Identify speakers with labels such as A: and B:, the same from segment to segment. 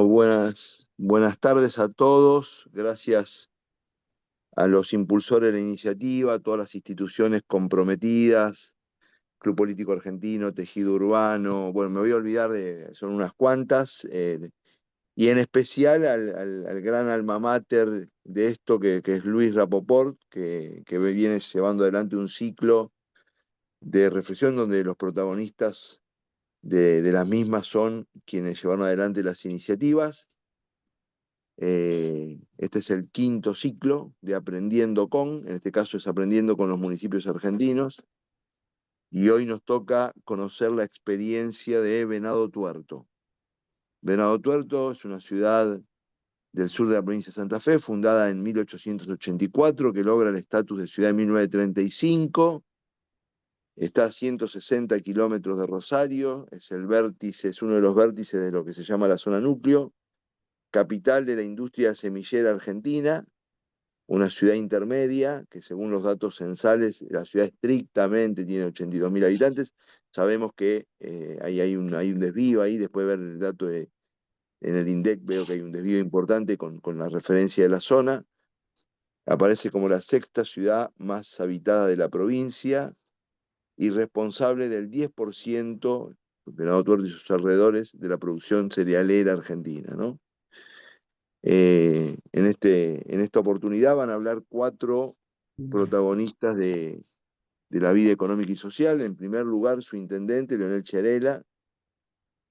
A: Bueno, buenas tardes a todos. Gracias a los impulsores de la iniciativa, a todas las instituciones comprometidas, Club Político Argentino, Tejido Urbano. Bueno, me voy a olvidar son unas cuantas, y en especial al gran alma mater de esto, que es Luis Rapoport, que viene llevando adelante un ciclo de reflexión donde los protagonistas de las mismas son quienes llevaron adelante las iniciativas. Este es el quinto ciclo de Aprendiendo con, en este caso es Aprendiendo con los municipios argentinos, y hoy nos toca conocer la experiencia de Venado Tuerto. Venado Tuerto es una ciudad del sur de la provincia de Santa Fe, fundada en 1884, que logra el estatus de ciudad en 1935, está a 160 kilómetros de Rosario, es el vértice, es uno de los vértices de lo que se llama la zona núcleo, capital de la industria semillera argentina, una ciudad intermedia, que según los datos censales, la ciudad estrictamente tiene 82.000 habitantes. Sabemos que ahí hay un desvío ahí, después de ver el dato en el INDEC veo que hay un desvío importante con la referencia de la zona. Aparece como la sexta ciudad más habitada de la provincia y responsable del 10%, Venado Tuerto y sus alrededores, de la producción cerealera argentina, ¿no? En esta oportunidad van a hablar cuatro protagonistas de la vida económica y social. En primer lugar, su intendente, Leonel Cherela,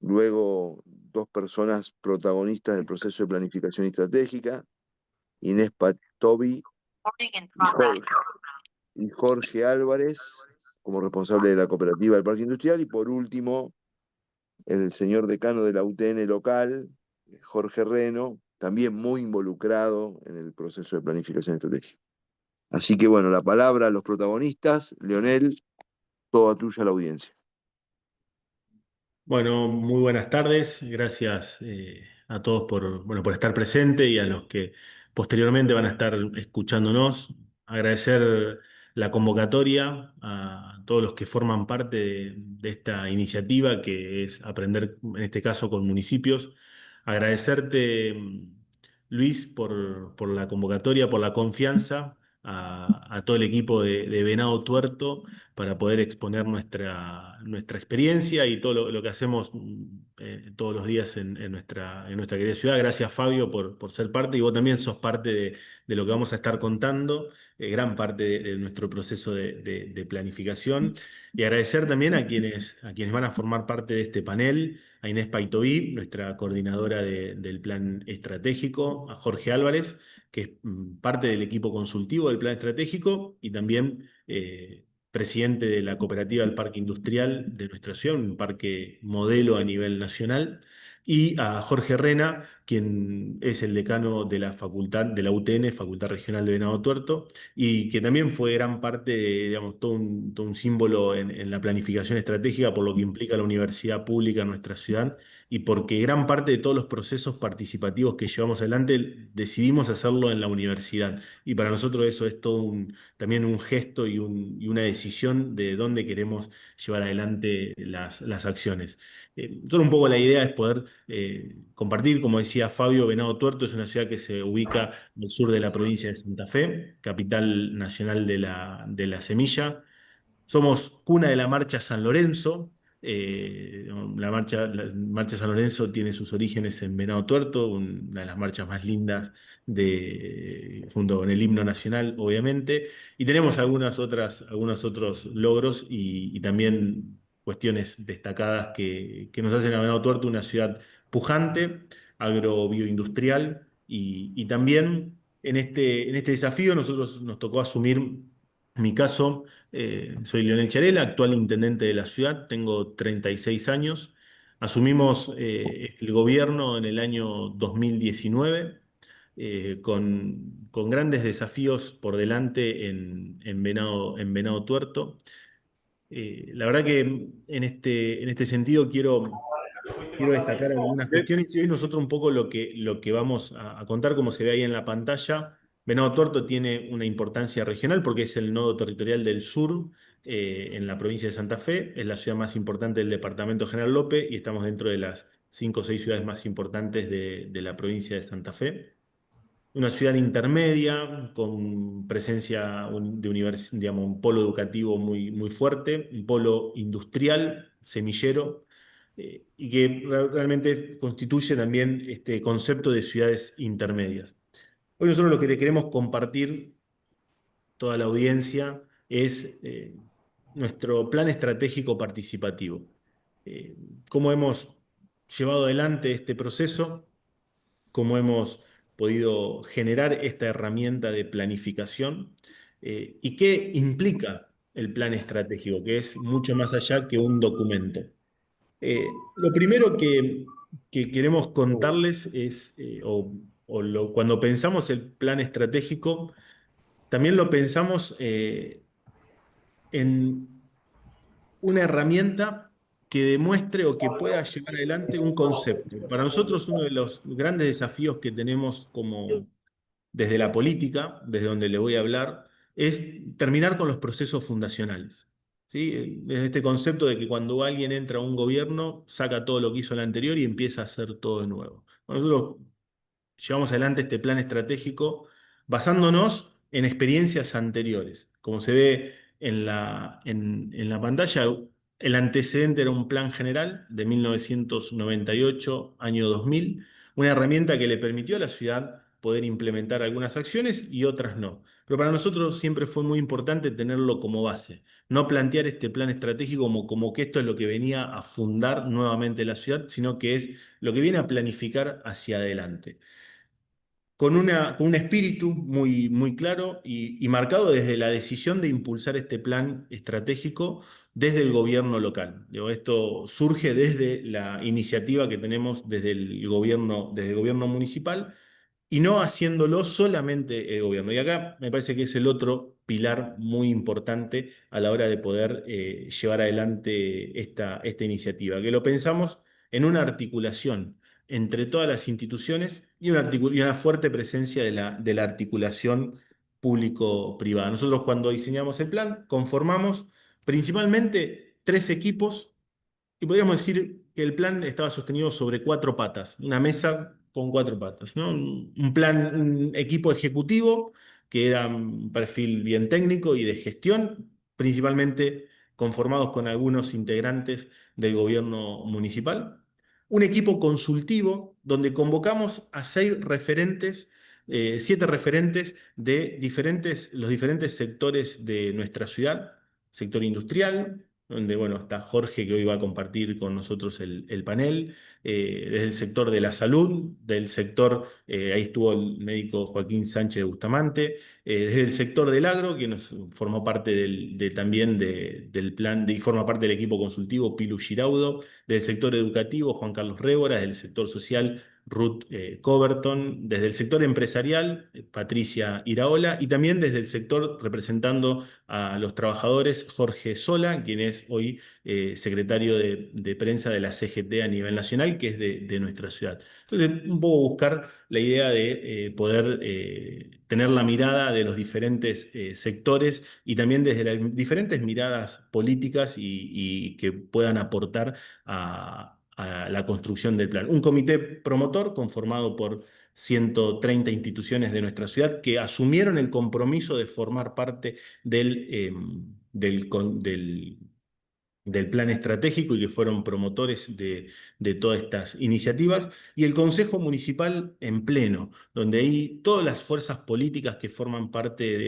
A: luego dos personas protagonistas del proceso de planificación estratégica, Inés Patobi y Jorge Álvarez, como responsable de la cooperativa del Parque Industrial, y por último, el señor decano de la UTN local, Jorge Reno, también muy involucrado en el proceso de planificación estratégica. Así que bueno, la palabra a los protagonistas. Leonel, toda tuya la audiencia.
B: Bueno, muy buenas tardes. Gracias a todos por estar presente y a los que posteriormente van a estar escuchándonos. Agradecer la convocatoria a todos los que forman parte de esta iniciativa que es Aprender, en este caso, con municipios. Agradecerte, Luis, por la convocatoria, por la confianza, a todo el equipo de Venado Tuerto para poder exponer nuestra experiencia y todo lo que hacemos todos los días en nuestra querida ciudad. Gracias, Fabio, por ser parte, y vos también sos parte de lo que vamos a estar contando, gran parte de nuestro proceso de planificación. Y agradecer también a quienes van a formar parte de este panel: a Inés Paitoví, nuestra coordinadora del plan estratégico; a Jorge Álvarez, que es parte del equipo consultivo del plan estratégico y también presidente de la cooperativa del Parque Industrial de nuestra ciudad, un parque modelo a nivel nacional; y a Jorge Rena, quien es el decano de la facultad de la UTN, Facultad Regional de Venado Tuerto, y que también fue gran parte, digamos, todo un símbolo en la planificación estratégica, por lo que implica la universidad pública en nuestra ciudad, y porque gran parte de todos los procesos participativos que llevamos adelante decidimos hacerlo en la universidad. Y para nosotros eso es también un gesto y una decisión de dónde queremos llevar adelante las acciones. Solo un poco la idea es poder compartir. Como decía Fabio, Venado Tuerto es una ciudad que se ubica al sur de la provincia de Santa Fe, capital nacional de la semilla. Somos cuna de la Marcha San Lorenzo. La Marcha San Lorenzo tiene sus orígenes en Venado Tuerto, una de las marchas más lindas junto con el himno nacional, obviamente. Y tenemos algunos otros logros y también cuestiones destacadas que nos hacen a Venado Tuerto una ciudad pujante, agrobioindustrial, y también en este desafío nosotros nos tocó asumir. En mi caso, soy Leonel Charela, actual intendente de la ciudad, tengo 36 años. Asumimos el gobierno en el año 2019, con grandes desafíos por delante en Venado Tuerto. La verdad que en este sentido quiero destacar algunas cuestiones, y hoy nosotros un poco lo que vamos a contar, como se ve ahí en la pantalla. Venado Tuerto tiene una importancia regional porque es el nodo territorial del sur en la provincia de Santa Fe, es la ciudad más importante del departamento General López y estamos dentro de las 5 o 6 ciudades más importantes de la provincia de Santa Fe. Una ciudad intermedia, con presencia digamos, un polo educativo muy fuerte, un polo industrial, semillero, y que realmente constituye también este concepto de ciudades intermedias. Hoy nosotros lo que le queremos compartir toda la audiencia es nuestro plan estratégico participativo. Eh, Cómo hemos llevado adelante este proceso, cómo hemos podido generar esta herramienta de planificación y qué implica el plan estratégico, que es mucho más allá que un documento. Lo primero que queremos contarles es, cuando pensamos el plan estratégico, también lo pensamos en una herramienta que demuestre o que pueda llevar adelante un concepto. Para nosotros uno de los grandes desafíos que tenemos como desde la política, desde donde le voy a hablar, es terminar con los procesos fundacionales. ¿Sí? Desde este concepto de que cuando alguien entra a un gobierno, saca todo lo que hizo el anterior y empieza a hacer todo de nuevo. Bueno, nosotros llevamos adelante este plan estratégico basándonos en experiencias anteriores. Como se ve en la pantalla, el antecedente era un plan general de 1998, año 2000, una herramienta que le permitió a la ciudad poder implementar algunas acciones y otras no. Pero para nosotros siempre fue muy importante tenerlo como base, no plantear este plan estratégico como que esto es lo que venía a fundar nuevamente la ciudad, sino que es lo que viene a planificar hacia adelante con un espíritu muy claro y marcado desde la decisión de impulsar este plan estratégico desde el gobierno local. Digo, esto surge desde la iniciativa que tenemos desde el gobierno municipal y no haciéndolo solamente el gobierno. Y acá me parece que es el otro pilar muy importante a la hora de poder llevar adelante esta iniciativa, que lo pensamos en una articulación entre todas las instituciones y una fuerte presencia de la articulación público-privada. Nosotros cuando diseñamos el plan conformamos principalmente 3 equipos y podríamos decir que el plan estaba sostenido sobre 4 patas, una mesa con 4 patas, ¿no? Un plan, un equipo ejecutivo que era un perfil bien técnico y de gestión, principalmente conformados con algunos integrantes del gobierno municipal. Un equipo consultivo donde convocamos a 6 referentes, 7 referentes de los diferentes sectores de nuestra ciudad, sector industrial, donde bueno, está Jorge que hoy va a compartir con nosotros el panel, desde el sector de la salud, del sector, ahí estuvo el médico Joaquín Sánchez de Bustamante, desde el sector del agro, que nos formó parte también del plan, y forma parte del equipo consultivo Pilu Giraudo, del sector educativo Juan Carlos Révora, del sector social Ruth Coberton, desde el sector empresarial Patricia Iraola y también desde el sector representando a los trabajadores Jorge Sola, quien es hoy secretario de prensa de la CGT a nivel nacional, que es de nuestra ciudad. Entonces, un poco buscar la idea de poder tener la mirada de los diferentes sectores y también desde las diferentes miradas políticas y que puedan aportar a la construcción del plan. Un comité promotor conformado por 130 instituciones de nuestra ciudad que asumieron el compromiso de formar parte del plan estratégico y que fueron promotores de todas estas iniciativas, y el Consejo Municipal en pleno, donde ahí todas las fuerzas políticas que forman parte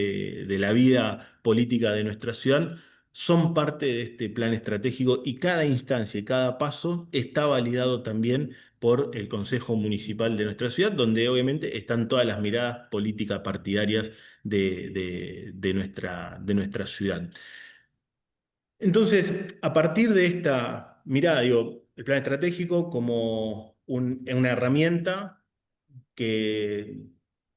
B: de la vida política de nuestra ciudad son parte de este plan estratégico y cada instancia y cada paso está validado también por el Consejo Municipal de nuestra ciudad, donde obviamente están todas las miradas políticas partidarias de nuestra ciudad. Entonces, a partir de esta mirada, digo, el plan estratégico como una herramienta que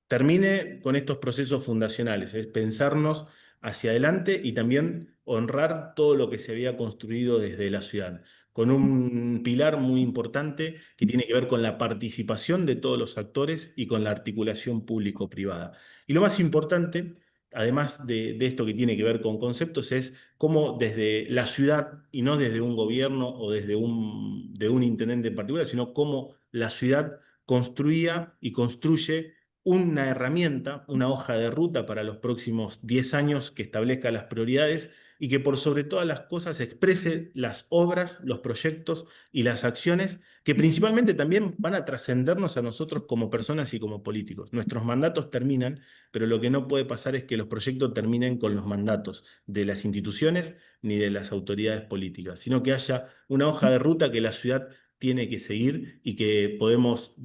B: termine con estos procesos fundacionales, es pensarnos hacia adelante y también honrar todo lo que se había construido desde la ciudad, con un pilar muy importante que tiene que ver con la participación de todos los actores y con la articulación público-privada. Y lo más importante, además de esto que tiene que ver con conceptos, es cómo desde la ciudad, y no desde un gobierno o desde de un intendente en particular, sino cómo la ciudad construía y construye una herramienta, una hoja de ruta para los próximos 10 años que establezca las prioridades y que por sobre todas las cosas exprese las obras, los proyectos y las acciones que principalmente también van a trascendernos a nosotros como personas y como políticos. Nuestros mandatos terminan, pero lo que no puede pasar es que los proyectos terminen con los mandatos de las instituciones ni de las autoridades políticas, sino que haya una hoja de ruta que la ciudad tiene que seguir y que podemos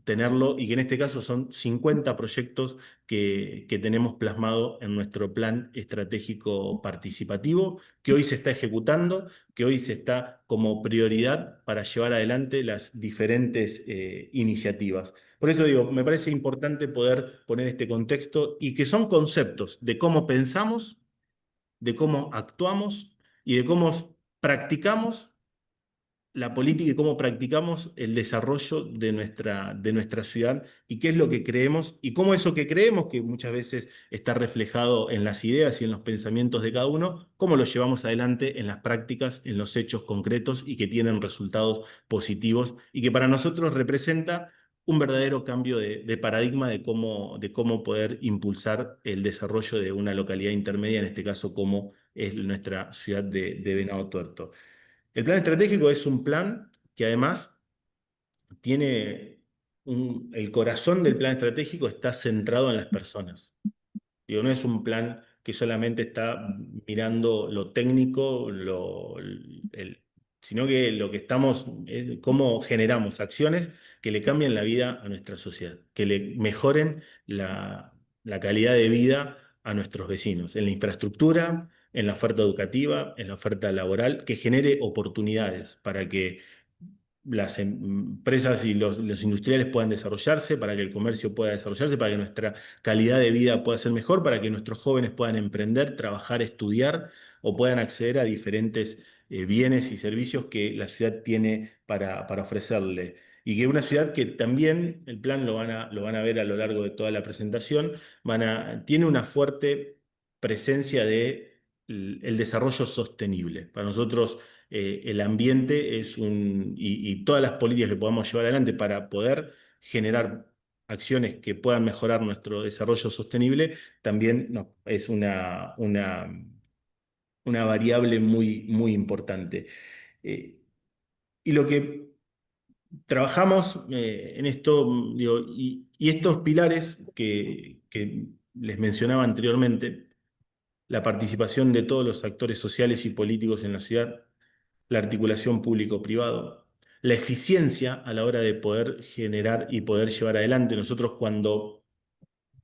B: tenerlo, y que en este caso son 50 proyectos que tenemos plasmado en nuestro plan estratégico participativo, que hoy se está ejecutando, que hoy se está como prioridad para llevar adelante las diferentes iniciativas. Por eso digo, me parece importante poder poner este contexto y que son conceptos de cómo pensamos, de cómo actuamos y de cómo practicamos la política y cómo practicamos el desarrollo de nuestra ciudad y qué es lo que creemos y cómo eso que creemos, que muchas veces está reflejado en las ideas y en los pensamientos de cada uno, cómo lo llevamos adelante en las prácticas, en los hechos concretos y que tienen resultados positivos y que para nosotros representa un verdadero cambio de paradigma de cómo poder impulsar el desarrollo de una localidad intermedia, en este caso como es nuestra ciudad de Venado Tuerto. El plan estratégico es un plan que además tiene el corazón del plan estratégico está centrado en las personas. Digo, no es un plan que solamente está mirando lo técnico, sino que lo que estamos es cómo generamos acciones que le cambien la vida a nuestra sociedad, que le mejoren la calidad de vida a nuestros vecinos, en la infraestructura, en la oferta educativa, en la oferta laboral, que genere oportunidades para que las empresas y los industriales puedan desarrollarse, para que el comercio pueda desarrollarse, para que nuestra calidad de vida pueda ser mejor, para que nuestros jóvenes puedan emprender, trabajar, estudiar o puedan acceder a diferentes bienes y servicios que la ciudad tiene para ofrecerle. Y que una ciudad que también, el plan lo van a ver a lo largo de toda la presentación, tiene una fuerte presencia de el desarrollo sostenible. Para nosotros el ambiente y todas las políticas que podamos llevar adelante para poder generar acciones que puedan mejorar nuestro desarrollo sostenible, también es una variable muy, muy importante. Eh, y lo que trabajamos en esto, digo, y estos pilares que les mencionaba anteriormente, la participación de todos los actores sociales y políticos en la ciudad, la articulación público-privado, la eficiencia a la hora de poder generar y poder llevar adelante. Nosotros cuando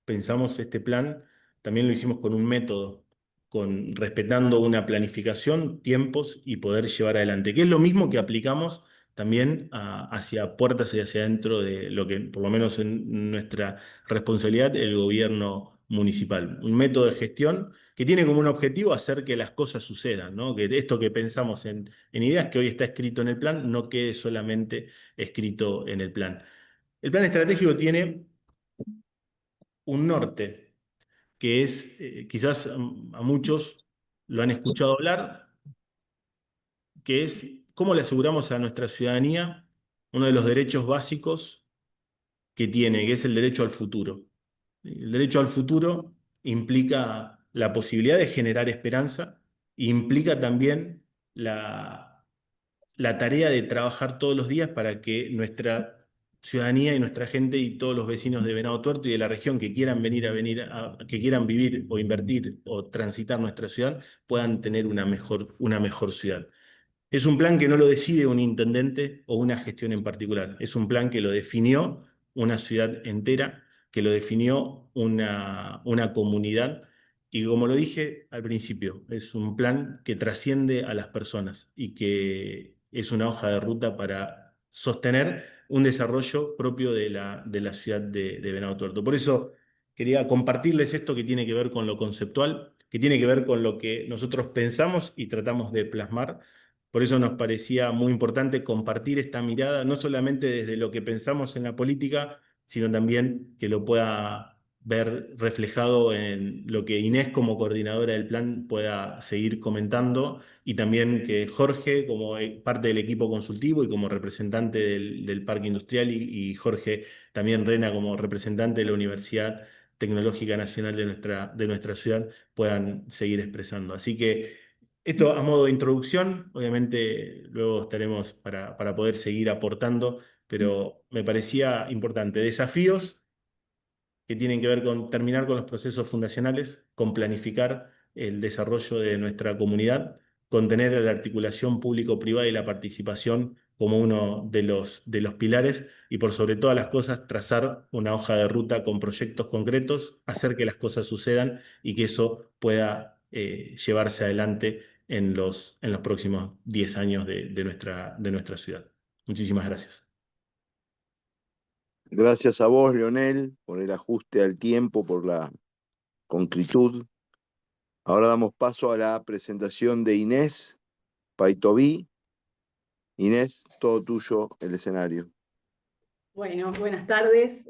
B: pensamos este plan, también lo hicimos con un método, respetando una planificación, tiempos y poder llevar adelante, que es lo mismo que aplicamos también hacia puertas y hacia adentro de lo que, por lo menos en nuestra responsabilidad, el gobierno municipal. Un método de gestión que tiene como un objetivo hacer que las cosas sucedan, ¿no? Que esto que pensamos en ideas que hoy está escrito en el plan no quede solamente escrito en el plan. El plan estratégico tiene un norte que es, quizás a muchos lo han escuchado hablar, que es cómo le aseguramos a nuestra ciudadanía uno de los derechos básicos que tiene, que es el derecho al futuro. El derecho al futuro implica la posibilidad de generar esperanza e implica también la tarea de trabajar todos los días para que nuestra ciudadanía y nuestra gente y todos los vecinos de Venado Tuerto y de la región que quieran que quieran vivir o invertir o transitar nuestra ciudad puedan tener una mejor ciudad. Es un plan que no lo decide un intendente o una gestión en particular. Es un plan que lo definió una ciudad entera, que lo definió una comunidad. Y como lo dije al principio, es un plan que trasciende a las personas y que es una hoja de ruta para sostener un desarrollo propio de la ciudad de Venado Tuerto. Por eso quería compartirles esto que tiene que ver con lo conceptual, que tiene que ver con lo que nosotros pensamos y tratamos de plasmar. Por eso nos parecía muy importante compartir esta mirada, no solamente desde lo que pensamos en la política, sino también que lo pueda ver reflejado en lo que Inés como coordinadora del plan pueda seguir comentando y también que Jorge como parte del equipo consultivo y como representante del Parque Industrial y Jorge también Rena como representante de la Universidad Tecnológica Nacional de nuestra ciudad puedan seguir expresando. Así que esto a modo de introducción, obviamente luego estaremos para poder seguir aportando, pero me parecía importante. Desafíos que tienen que ver con terminar con los procesos fundacionales, con planificar el desarrollo de nuestra comunidad, con tener la articulación público-privada y la participación como uno de los pilares y por sobre todas las cosas trazar una hoja de ruta con proyectos concretos, hacer que las cosas sucedan y que eso pueda llevarse adelante en los próximos 10 años de nuestra ciudad. Muchísimas gracias.
A: Gracias a vos, Leonel, por el ajuste al tiempo, por la concretud. Ahora damos paso a la presentación de Inés Paitoví. Inés, todo tuyo el escenario.
C: Bueno, buenas tardes.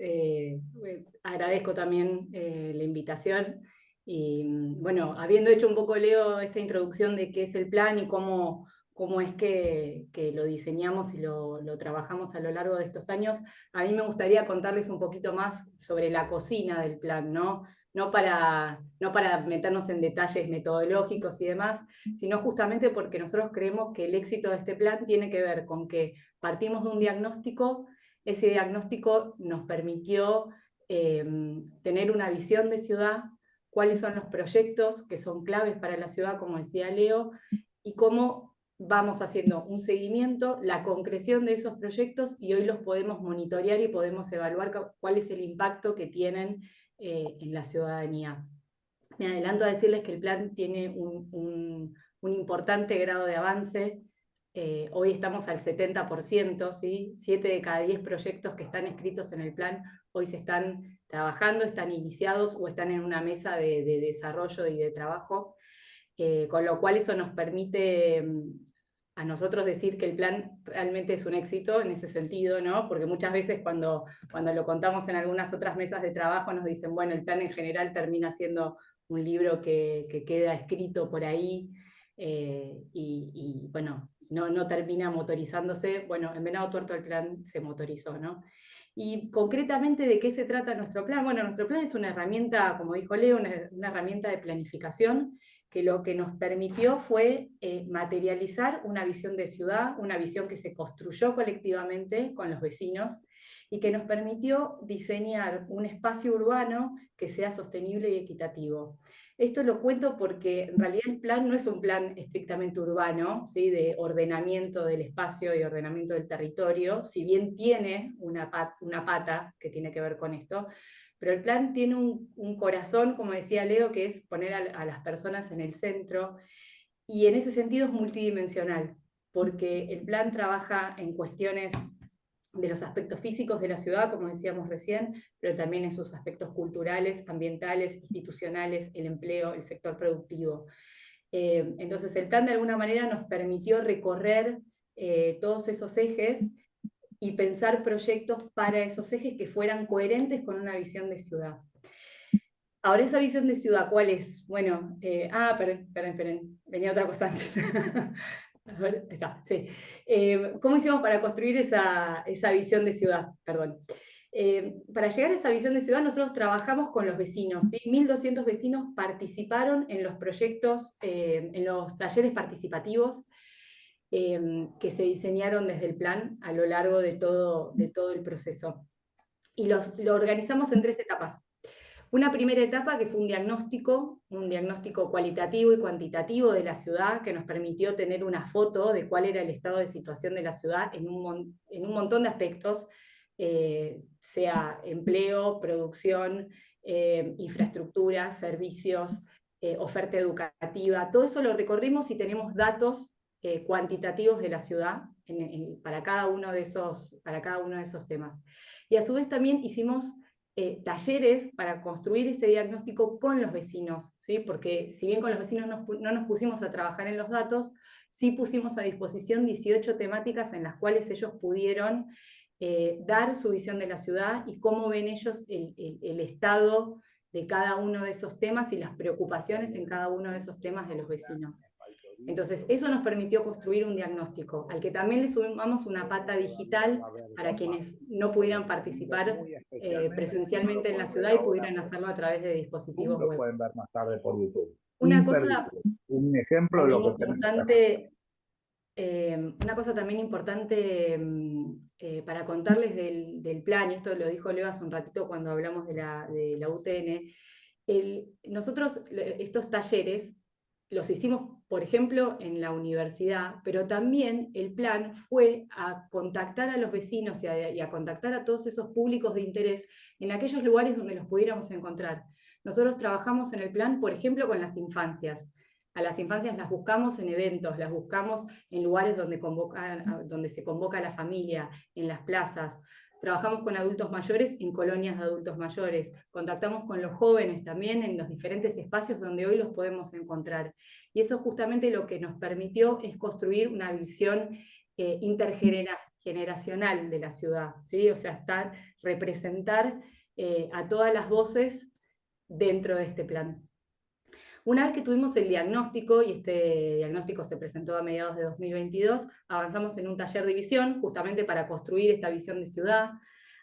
C: Agradezco también la invitación. Y bueno, habiendo hecho un poco, Leo, esta introducción de qué es el plan y cómo es que lo diseñamos y lo trabajamos a lo largo de estos años, a mí me gustaría contarles un poquito más sobre la cocina del plan, ¿no? No para meternos en detalles metodológicos y demás, sino justamente porque nosotros creemos que el éxito de este plan tiene que ver con que partimos de un diagnóstico. Ese diagnóstico nos permitió tener una visión de ciudad, cuáles son los proyectos que son claves para la ciudad, como decía Leo, y cómo vamos haciendo un seguimiento, la concreción de esos proyectos, y hoy los podemos monitorear y podemos evaluar cuál es el impacto que tienen en la ciudadanía. Me adelanto a decirles que el plan tiene un importante grado de avance. Hoy estamos al 70%, ¿sí? 7 de cada 10 proyectos que están escritos en el plan hoy se están trabajando, están iniciados o están en una mesa de desarrollo y de trabajo, con lo cual eso nos permite a nosotros decir que el plan realmente es un éxito en ese sentido, ¿no? Porque muchas veces cuando lo contamos en algunas otras mesas de trabajo nos dicen, bueno, el plan en general termina siendo un libro que queda escrito por ahí y bueno, no termina motorizándose. Bueno, en Venado Tuerto el plan se motorizó, ¿no? Y concretamente, ¿de qué se trata nuestro plan? Bueno, nuestro plan es una herramienta, como dijo Leo, una herramienta de planificación que lo que nos permitió fue materializar una visión de ciudad, una visión que se construyó colectivamente con los vecinos y que nos permitió diseñar un espacio urbano que sea sostenible y equitativo. Esto lo cuento porque en realidad el plan no es un plan estrictamente urbano, ¿sí? De ordenamiento del espacio y ordenamiento del territorio, si bien tiene una pata que tiene que ver con esto, pero el plan tiene un corazón, como decía Leo, que es poner a las personas en el centro, y en ese sentido es multidimensional, porque el plan trabaja en cuestiones de los aspectos físicos de la ciudad, como decíamos recién, pero también en sus aspectos culturales, ambientales, institucionales, el empleo, el sector productivo. Entonces el plan de alguna manera nos permitió recorrer todos esos ejes y pensar proyectos para esos ejes que fueran coherentes con una visión de ciudad. Ahora, esa visión de ciudad, ¿cuál es? Bueno, esperen, venía otra cosa antes. A ver, está, sí. ¿Cómo hicimos para construir esa visión de ciudad? Perdón. Para llegar a esa visión de ciudad, nosotros trabajamos con los vecinos, ¿sí? 1.200 vecinos participaron en los proyectos, en los talleres participativos que se diseñaron desde el plan a lo largo de todo el proceso. Y lo organizamos en 3 etapas. Una primera etapa que fue un diagnóstico cualitativo y cuantitativo de la ciudad, que nos permitió tener una foto de cuál era el estado de situación de la ciudad en un montón de aspectos, sea empleo, producción, infraestructura, servicios, oferta educativa. Todo eso lo recorrimos y tenemos datos cuantitativos de la ciudad para cada uno de esos temas. Y a su vez también hicimos talleres para construir ese diagnóstico con los vecinos, ¿sí? Porque si bien con los vecinos no nos pusimos a trabajar en los datos, sí pusimos a disposición 18 temáticas en las cuales ellos pudieron dar su visión de la ciudad y cómo ven ellos el estado de cada uno de esos temas y las preocupaciones en cada uno de esos temas de los vecinos. Entonces, eso nos permitió construir un diagnóstico, al que también le sumamos una pata digital para quienes no pudieran participar presencialmente en la ciudad y pudieran hacerlo a través de dispositivos web.
D: Pueden ver más tarde por YouTube.
C: Una cosa
D: un ejemplo de lo que
C: importante, una cosa también importante para contarles del plan, y esto lo dijo Leo hace un ratito cuando hablamos de la UTN, nosotros estos talleres los hicimos, por ejemplo, en la universidad, pero también el plan fue a contactar a los vecinos y a contactar a todos esos públicos de interés en aquellos lugares donde los pudiéramos encontrar. Nosotros trabajamos en el plan, por ejemplo, con las infancias. A las infancias las buscamos en eventos, las buscamos en lugares donde se convoca a la familia, en las plazas. Trabajamos con adultos mayores en colonias de adultos mayores. Contactamos con los jóvenes también en los diferentes espacios donde hoy los podemos encontrar. Y eso justamente lo que nos permitió es construir una visión intergeneracional de la ciudad, ¿sí? O sea, representar a todas las voces dentro de este plan. Una vez que tuvimos el diagnóstico, y este diagnóstico se presentó a mediados de 2022, avanzamos en un taller de visión, justamente para construir esta visión de ciudad,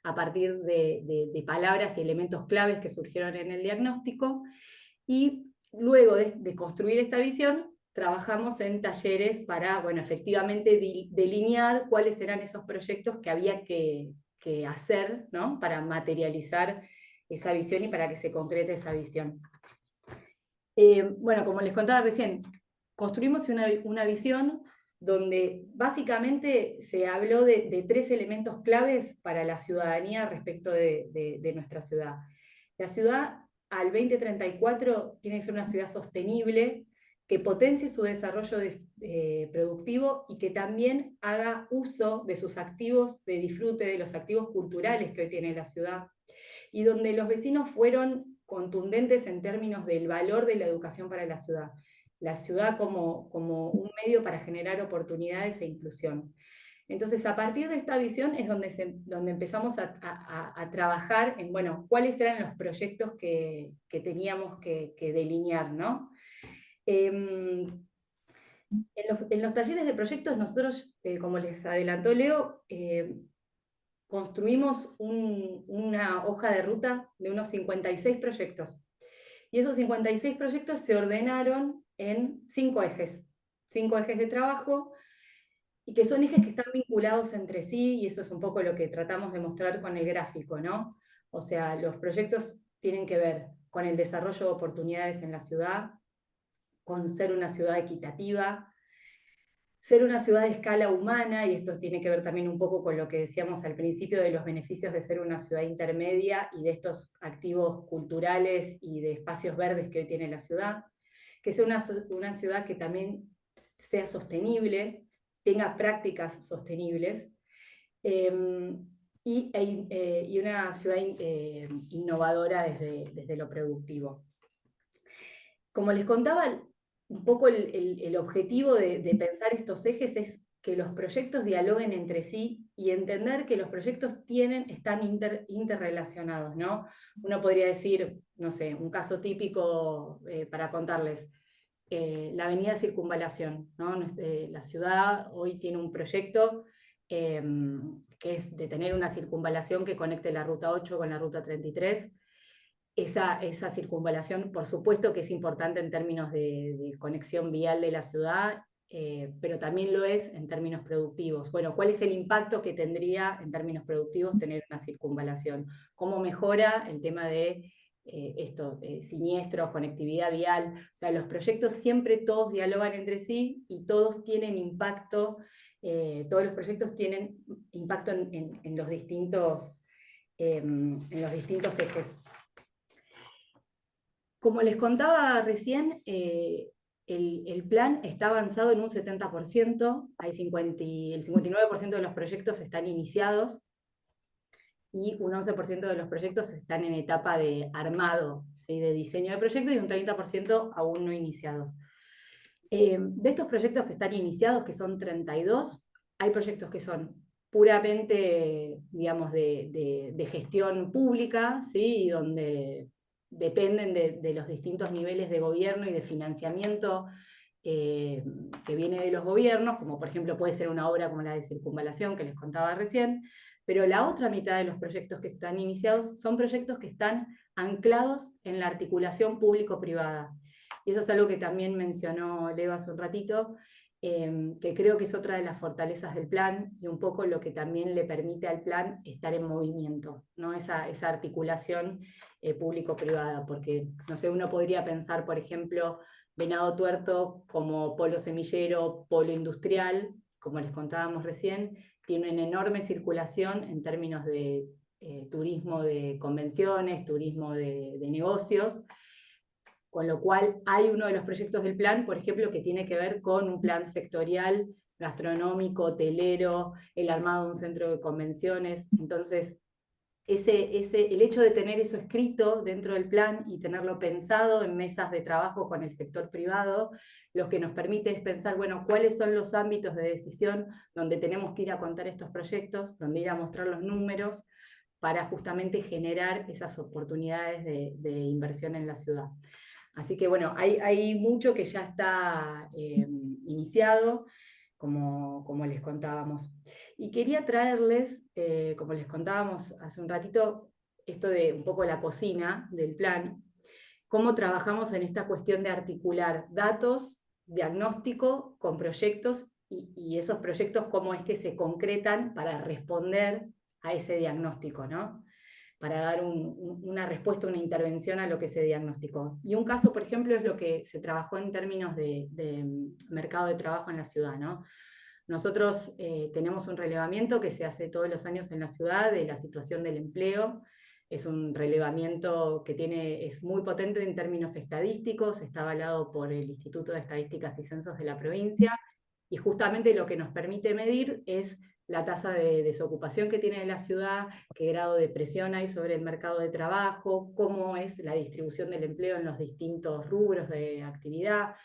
C: a partir de palabras y elementos claves que surgieron en el diagnóstico, y luego de construir esta visión, trabajamos en talleres para, bueno, efectivamente delinear cuáles eran esos proyectos que había que hacer, ¿no? Para materializar esa visión y para que se concrete esa visión. Bueno, como les contaba recién, construimos una visión donde básicamente se habló de 3 elementos claves para la ciudadanía respecto de nuestra ciudad. La ciudad al 2034 tiene que ser una ciudad sostenible, que potencie su desarrollo productivo y que también haga uso de sus activos de disfrute, de los activos culturales que hoy tiene la ciudad, y donde los vecinos fueron contundentes en términos del valor de la educación para la ciudad como un medio para generar oportunidades e inclusión. Entonces, a partir de esta visión es donde empezamos a trabajar en, bueno, cuáles eran los proyectos que teníamos que delinear, ¿no? En los talleres de proyectos nosotros, como les adelantó Leo, construimos una hoja de ruta de unos 56 proyectos. Y esos 56 proyectos se ordenaron en 5 ejes. 5 ejes de trabajo, y que son ejes que están vinculados entre sí, y eso es un poco lo que tratamos de mostrar con el gráfico, ¿no? O sea, los proyectos tienen que ver con el desarrollo de oportunidades en la ciudad, con ser una ciudad equitativa, ser una ciudad de escala humana, y esto tiene que ver también un poco con lo que decíamos al principio de los beneficios de ser una ciudad intermedia y de estos activos culturales y de espacios verdes que hoy tiene la ciudad, que sea una ciudad que también sea sostenible, tenga prácticas sostenibles, y una ciudad innovadora desde lo productivo. Como les contaba, un poco el objetivo de pensar estos ejes es que los proyectos dialoguen entre sí y entender que los proyectos están interrelacionados, ¿no? Uno podría decir, no sé, un caso típico para contarles, la avenida Circunvalación, ¿no? La ciudad hoy tiene un proyecto que es de tener una circunvalación que conecte la ruta 8 con la ruta 33. Esa circunvalación, por supuesto que es importante en términos de conexión vial de la ciudad, pero también lo es en términos productivos. Bueno, ¿cuál es el impacto que tendría en términos productivos tener una circunvalación? ¿Cómo mejora el tema de siniestros, conectividad vial? O sea, los proyectos siempre todos dialogan entre sí y todos tienen impacto, todos los proyectos tienen impacto en los distintos ejes. Como les contaba recién, el plan está avanzado en un 70%, el 59% de los proyectos están iniciados y un 11% de los proyectos están en etapa de armado, ¿sí? De diseño de proyecto, y un 30% aún no iniciados. De estos proyectos que están iniciados, que son 32, hay proyectos que son puramente, digamos, de gestión pública, ¿sí? Y donde dependen de los distintos niveles de gobierno y de financiamiento que viene de los gobiernos, como por ejemplo puede ser una obra como la de circunvalación que les contaba recién, pero la otra mitad de los proyectos que están iniciados son proyectos que están anclados en la articulación público-privada. Y eso es algo que también mencionó Leo hace un ratito, que creo que es otra de las fortalezas del plan y un poco lo que también le permite al plan estar en movimiento, ¿no? Esa articulación público-privada, porque, no sé, uno podría pensar, por ejemplo, Venado Tuerto como polo semillero, polo industrial, como les contábamos recién, tiene una enorme circulación en términos de turismo de convenciones, turismo de negocios, con lo cual hay uno de los proyectos del plan, por ejemplo, que tiene que ver con un plan sectorial, gastronómico, hotelero, el armado de un centro de convenciones. Entonces, el hecho de tener eso escrito dentro del plan y tenerlo pensado en mesas de trabajo con el sector privado, lo que nos permite es pensar, bueno, cuáles son los ámbitos de decisión donde tenemos que ir a contar estos proyectos, donde ir a mostrar los números, para justamente generar esas oportunidades de inversión en la ciudad. Así que bueno, hay mucho que ya está iniciado, como les contábamos. Y quería traerles, como les contábamos hace un ratito, esto de un poco la cocina del plan, cómo trabajamos en esta cuestión de articular datos, diagnóstico con proyectos, y esos proyectos cómo es que se concretan para responder a ese diagnóstico, ¿no? Para dar una respuesta, una intervención a lo que se diagnosticó. Y un caso, por ejemplo, es lo que se trabajó en términos de mercado de trabajo en la ciudad, ¿no? Nosotros tenemos un relevamiento que se hace todos los años en la ciudad de la situación del empleo. Es un relevamiento que es muy potente en términos estadísticos, está avalado por el Instituto de Estadísticas y Censos de la provincia, y justamente lo que nos permite medir es la tasa de desocupación que tiene la ciudad, qué grado de presión hay sobre el mercado de trabajo, cómo es la distribución del empleo en los distintos rubros de actividad.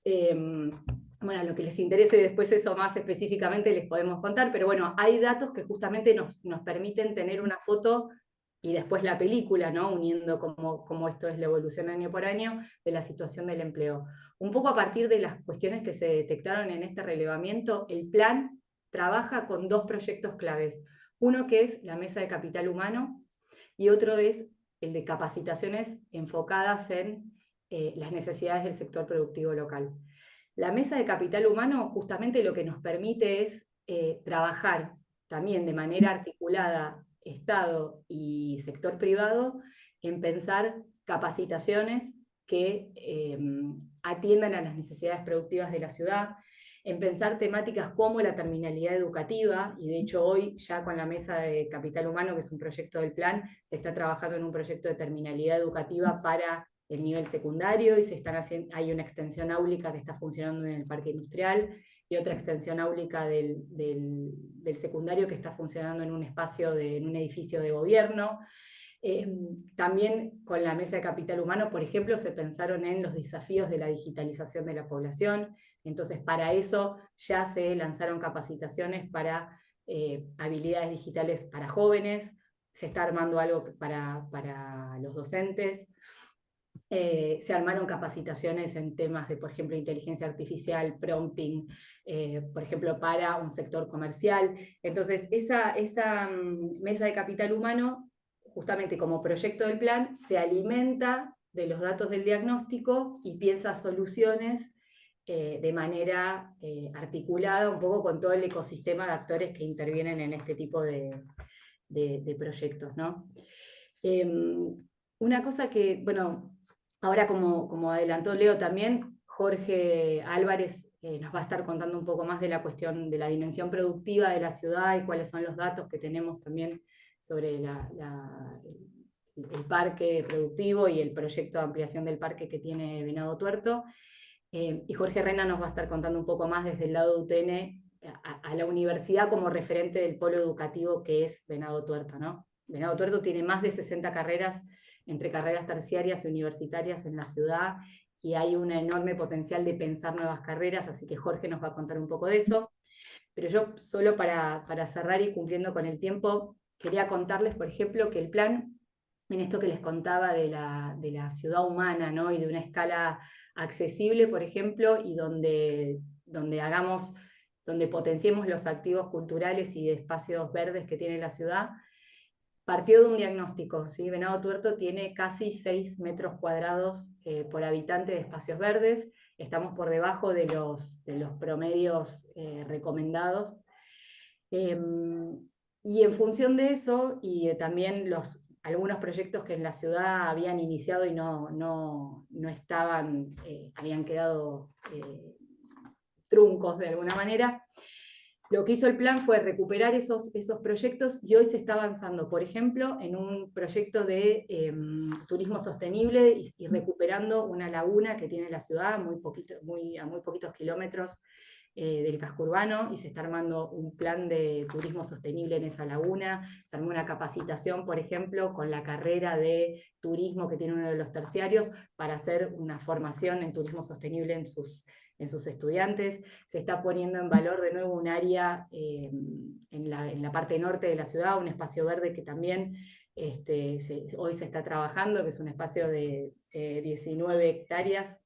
C: Bueno, lo que les interese después eso más específicamente les podemos contar, pero bueno, hay datos que justamente nos permiten tener una foto y después la película, ¿no? Uniendo cómo esto es la evolución año por año de la situación del empleo. Un poco a partir de las cuestiones que se detectaron en este relevamiento, el plan trabaja con dos proyectos claves. Uno que es la Mesa de Capital Humano y otro es el de capacitaciones enfocadas en las necesidades del sector productivo local. La Mesa de Capital Humano justamente lo que nos permite es trabajar también de manera articulada Estado y sector privado en pensar capacitaciones que atiendan a las necesidades productivas de la ciudad, en pensar temáticas como la terminalidad educativa, y de hecho hoy ya con la Mesa de Capital Humano, que es un proyecto del plan, se está trabajando en un proyecto de terminalidad educativa para el nivel secundario, y hay una extensión áulica que está funcionando en el parque industrial, y otra extensión áulica del secundario que está funcionando en un espacio, en un edificio de gobierno. También con la Mesa de Capital Humano, por ejemplo, se pensaron en los desafíos de la digitalización de la población. Entonces, para eso ya se lanzaron capacitaciones para habilidades digitales para jóvenes, se está armando algo para los docentes. Se armaron capacitaciones en temas de, por ejemplo, inteligencia artificial, prompting, por ejemplo, para un sector comercial. Entonces, esa Mesa de Capital Humano, justamente como proyecto del plan, se alimenta de los datos del diagnóstico y piensa soluciones de manera articulada un poco con todo el ecosistema de actores que intervienen en este tipo de proyectos, ¿no? Una cosa que, bueno, ahora como adelantó Leo también, Jorge Álvarez nos va a estar contando un poco más de la cuestión de la dimensión productiva de la ciudad y cuáles son los datos que tenemos también sobre el parque productivo y el proyecto de ampliación del parque que tiene Venado Tuerto. Y Jorge Rena nos va a estar contando un poco más desde el lado de UTN a la universidad como referente del polo educativo que es Venado Tuerto, ¿no? Venado Tuerto tiene más de 60 carreras, entre carreras terciarias y universitarias en la ciudad, y hay un enorme potencial de pensar nuevas carreras, así que Jorge nos va a contar un poco de eso. Pero yo solo para cerrar y cumpliendo con el tiempo, quería contarles, por ejemplo, que el plan, en esto que les contaba de la ciudad humana, ¿no? Y de una escala accesible, por ejemplo, y donde potenciemos los activos culturales y de espacios verdes que tiene la ciudad, partió de un diagnóstico, ¿sí? Venado Tuerto tiene casi 6 metros cuadrados por habitante de espacios verdes, estamos por debajo de los promedios recomendados. Y en función de eso, y también algunos proyectos que en la ciudad habían iniciado y no estaban, habían quedado truncos de alguna manera, lo que hizo el plan fue recuperar esos proyectos y hoy se está avanzando, por ejemplo, en un proyecto de turismo sostenible y recuperando una laguna que tiene la ciudad a muy poquitos kilómetros del casco urbano, y se está armando un plan de turismo sostenible en esa laguna. Se armó una capacitación, por ejemplo, con la carrera de turismo que tiene uno de los terciarios para hacer una formación en turismo sostenible en sus estudiantes. Se está poniendo en valor de nuevo un área en la parte norte de la ciudad, un espacio verde que también hoy se está trabajando, que es un espacio de 19 hectáreas,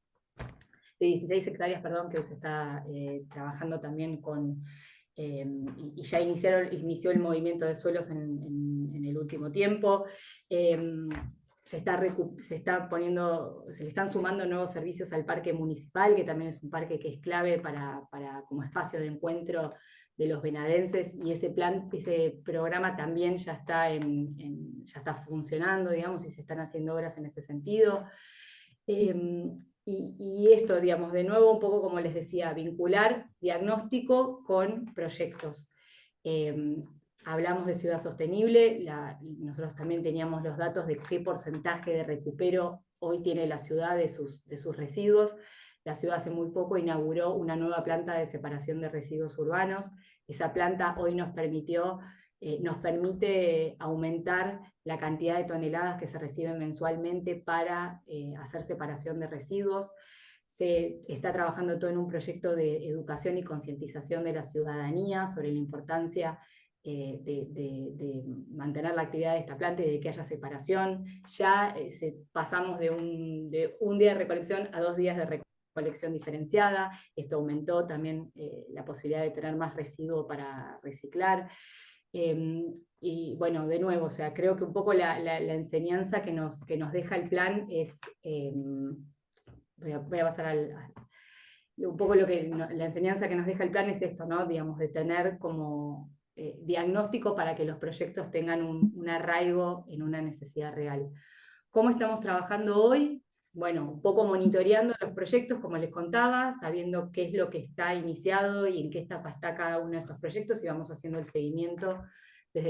C: de 16 hectáreas, perdón, que hoy se está trabajando también con, y ya inició el movimiento de suelos en el último tiempo. Se le están sumando nuevos servicios al parque municipal, que también es un parque que es clave como espacio de encuentro de los venadenses, y ese programa también ya está funcionando, digamos, y se están haciendo obras en ese sentido. Y esto, digamos, de nuevo, un poco como les decía, vincular diagnóstico con proyectos. Hablamos de ciudad sostenible, nosotros también teníamos los datos de qué porcentaje de recupero hoy tiene la ciudad de sus residuos. La ciudad hace muy poco inauguró una nueva planta de separación de residuos urbanos. Esa planta hoy nos permite aumentar la cantidad de toneladas que se reciben mensualmente para hacer separación de residuos. Se está trabajando todo en un proyecto de educación y concientización de la ciudadanía sobre la importancia de mantener la actividad de esta planta y de que haya separación. Ya pasamos de un día de recolección a 2 días de recolección diferenciada. Esto aumentó también la posibilidad de tener más residuo para reciclar. Y bueno, de nuevo, o sea, creo que un poco la enseñanza que nos deja el plan es, voy a pasar un poco la enseñanza que nos deja el plan es esto, ¿no? Digamos, de tener como diagnóstico para que los proyectos tengan un arraigo en una necesidad real. ¿Cómo estamos trabajando hoy? Bueno, un poco monitoreando los proyectos, como les contaba, sabiendo qué es lo que está iniciado y en qué etapa está cada uno de esos proyectos, y vamos haciendo el seguimiento desde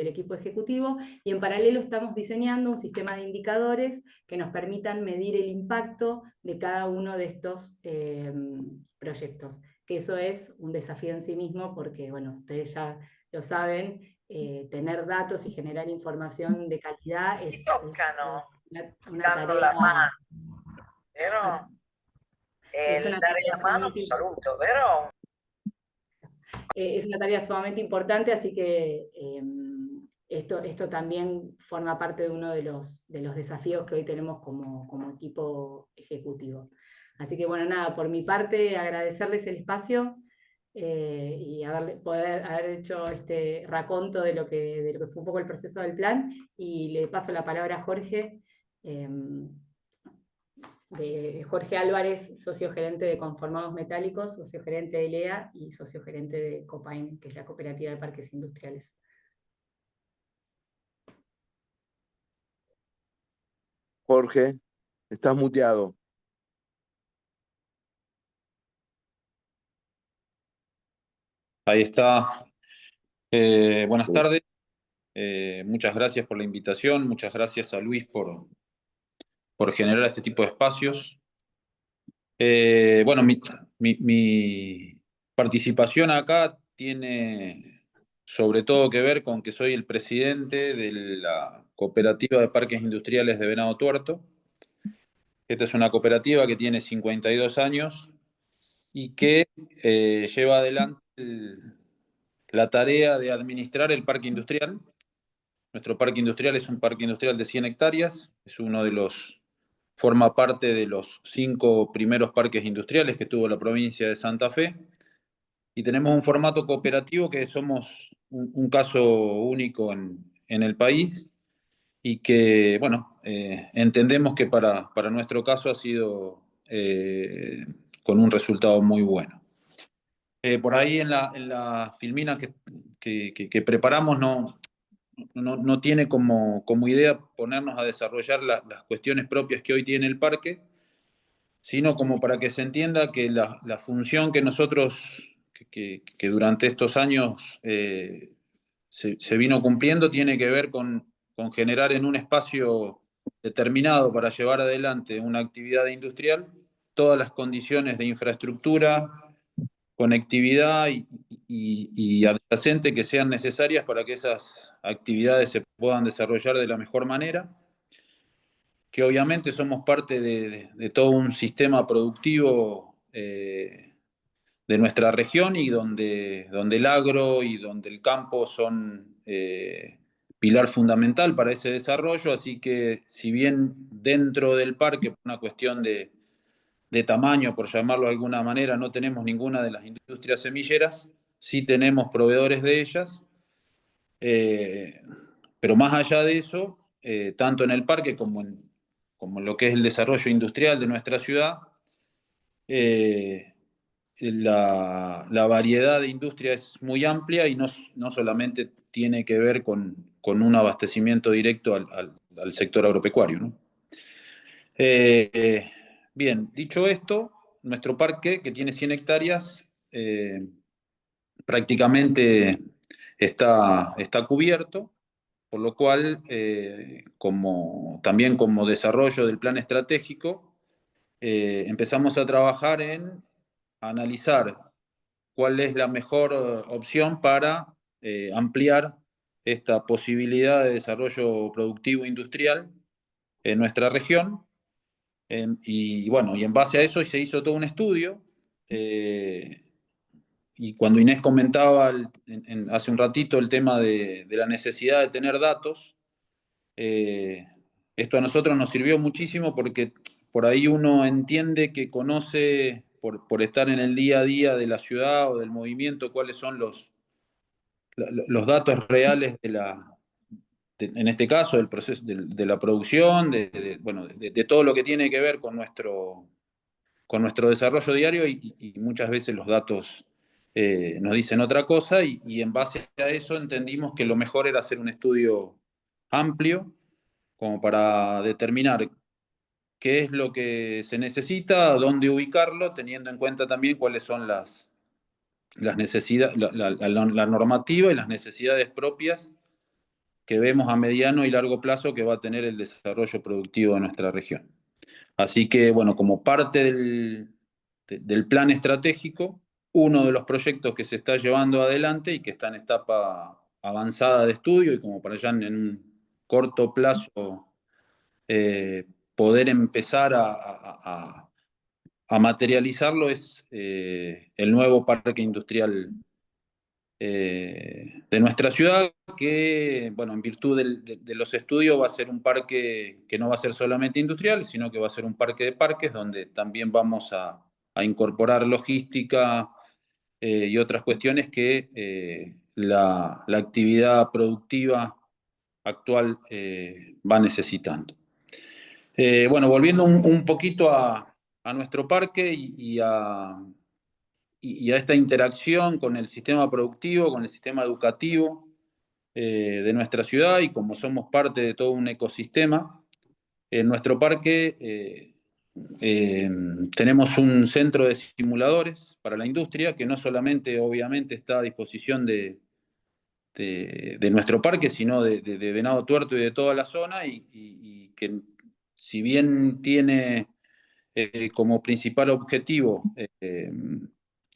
C: el equipo ejecutivo, y en paralelo estamos diseñando un sistema de indicadores que nos permitan medir el impacto de cada uno de estos proyectos, que eso es un desafío en sí mismo, porque bueno, ustedes ya lo saben, tener datos y generar información de calidad es una tarea. Es una tarea sumamente, es una tarea sumamente importante, así que esto también forma parte de uno de los desafíos que hoy tenemos como equipo ejecutivo. Así que bueno, nada, por mi parte agradecerles el espacio y poder haber hecho este raconto de lo que fue un poco el proceso del plan, y le paso la palabra a Jorge. De Jorge Álvarez, socio gerente de Conformados Metálicos, socio gerente de LEA y socio gerente de Copain, que es la cooperativa de parques industriales.
A: Jorge, estás muteado.
E: Ahí está. Buenas tardes. Muchas gracias por la invitación. Muchas gracias a Luis por generar este tipo de espacios. Bueno, mi participación acá tiene sobre todo que ver con que soy el presidente de la Cooperativa de Parques Industriales de Venado Tuerto. Esta es una cooperativa que tiene 52 años y que lleva adelante la tarea de administrar el parque industrial. Nuestro parque industrial es un parque industrial de 100 hectáreas, forma parte de los 5 primeros parques industriales que tuvo la provincia de Santa Fe, y tenemos un formato cooperativo que somos un caso único en el país, y que, bueno, entendemos que para nuestro caso ha sido con un resultado muy bueno. Por ahí en la filmina que preparamos no tiene como idea ponernos a desarrollar las cuestiones propias que hoy tiene el parque, sino como para que se entienda que la función que nosotros, que durante estos años se vino cumpliendo, tiene que ver con generar en un espacio determinado para llevar adelante una actividad industrial todas las condiciones de infraestructura, conectividad y adyacente que sean necesarias para que esas actividades se puedan desarrollar de la mejor manera, que obviamente somos parte de todo un sistema productivo de nuestra región, y donde el agro y donde el campo son pilar fundamental para ese desarrollo. Así que, si bien dentro del parque, por una cuestión de tamaño, por llamarlo de alguna manera, no tenemos ninguna de las industrias semilleras, sí tenemos proveedores de ellas, pero más allá de eso, tanto en el parque como en lo que es el desarrollo industrial de nuestra ciudad, la variedad de industria es muy amplia, y no solamente tiene que ver con un abastecimiento directo al sector agropecuario, ¿no? Bien, dicho esto, nuestro parque, que tiene 100 hectáreas, prácticamente está cubierto, por lo cual, también como desarrollo del plan estratégico, empezamos a trabajar en analizar cuál es la mejor opción para ampliar esta posibilidad de desarrollo productivo industrial en nuestra región. Y bueno, y en base a eso se hizo todo un estudio, y cuando Inés comentaba hace un ratito el tema de la necesidad de tener datos, esto a nosotros nos sirvió muchísimo, porque por ahí uno entiende que conoce, por estar en el día a día de la ciudad o del movimiento, cuáles son los datos reales en este caso, del proceso de la producción, bueno, de todo lo que tiene que ver con nuestro desarrollo diario, y muchas veces los datos nos dicen otra cosa, y en base a eso entendimos que lo mejor era hacer un estudio amplio, como para determinar qué es lo que se necesita, dónde ubicarlo, teniendo en cuenta también cuáles son las necesidades, la normativa y las necesidades propias que vemos a mediano y largo plazo que va a tener el desarrollo productivo de nuestra región. Así que, bueno, como parte del plan estratégico, uno de los proyectos que se está llevando adelante y que está en etapa avanzada de estudio, y como para allá en un corto plazo poder empezar a materializarlo, es el nuevo parque industrial de nuestra ciudad, que, bueno, en virtud de los estudios, va a ser un parque que no va a ser solamente industrial, sino que va a ser un parque de parques, donde también vamos a incorporar logística y otras cuestiones que la actividad productiva actual va necesitando. Bueno, volviendo un poquito a nuestro parque y a esta interacción con el sistema productivo, con el sistema educativo de nuestra ciudad, y como somos parte de todo un ecosistema, en nuestro parque tenemos un centro de simuladores para la industria, que no solamente obviamente está a disposición de nuestro parque, sino de Venado Tuerto y de toda la zona, y que, si bien tiene como principal objetivo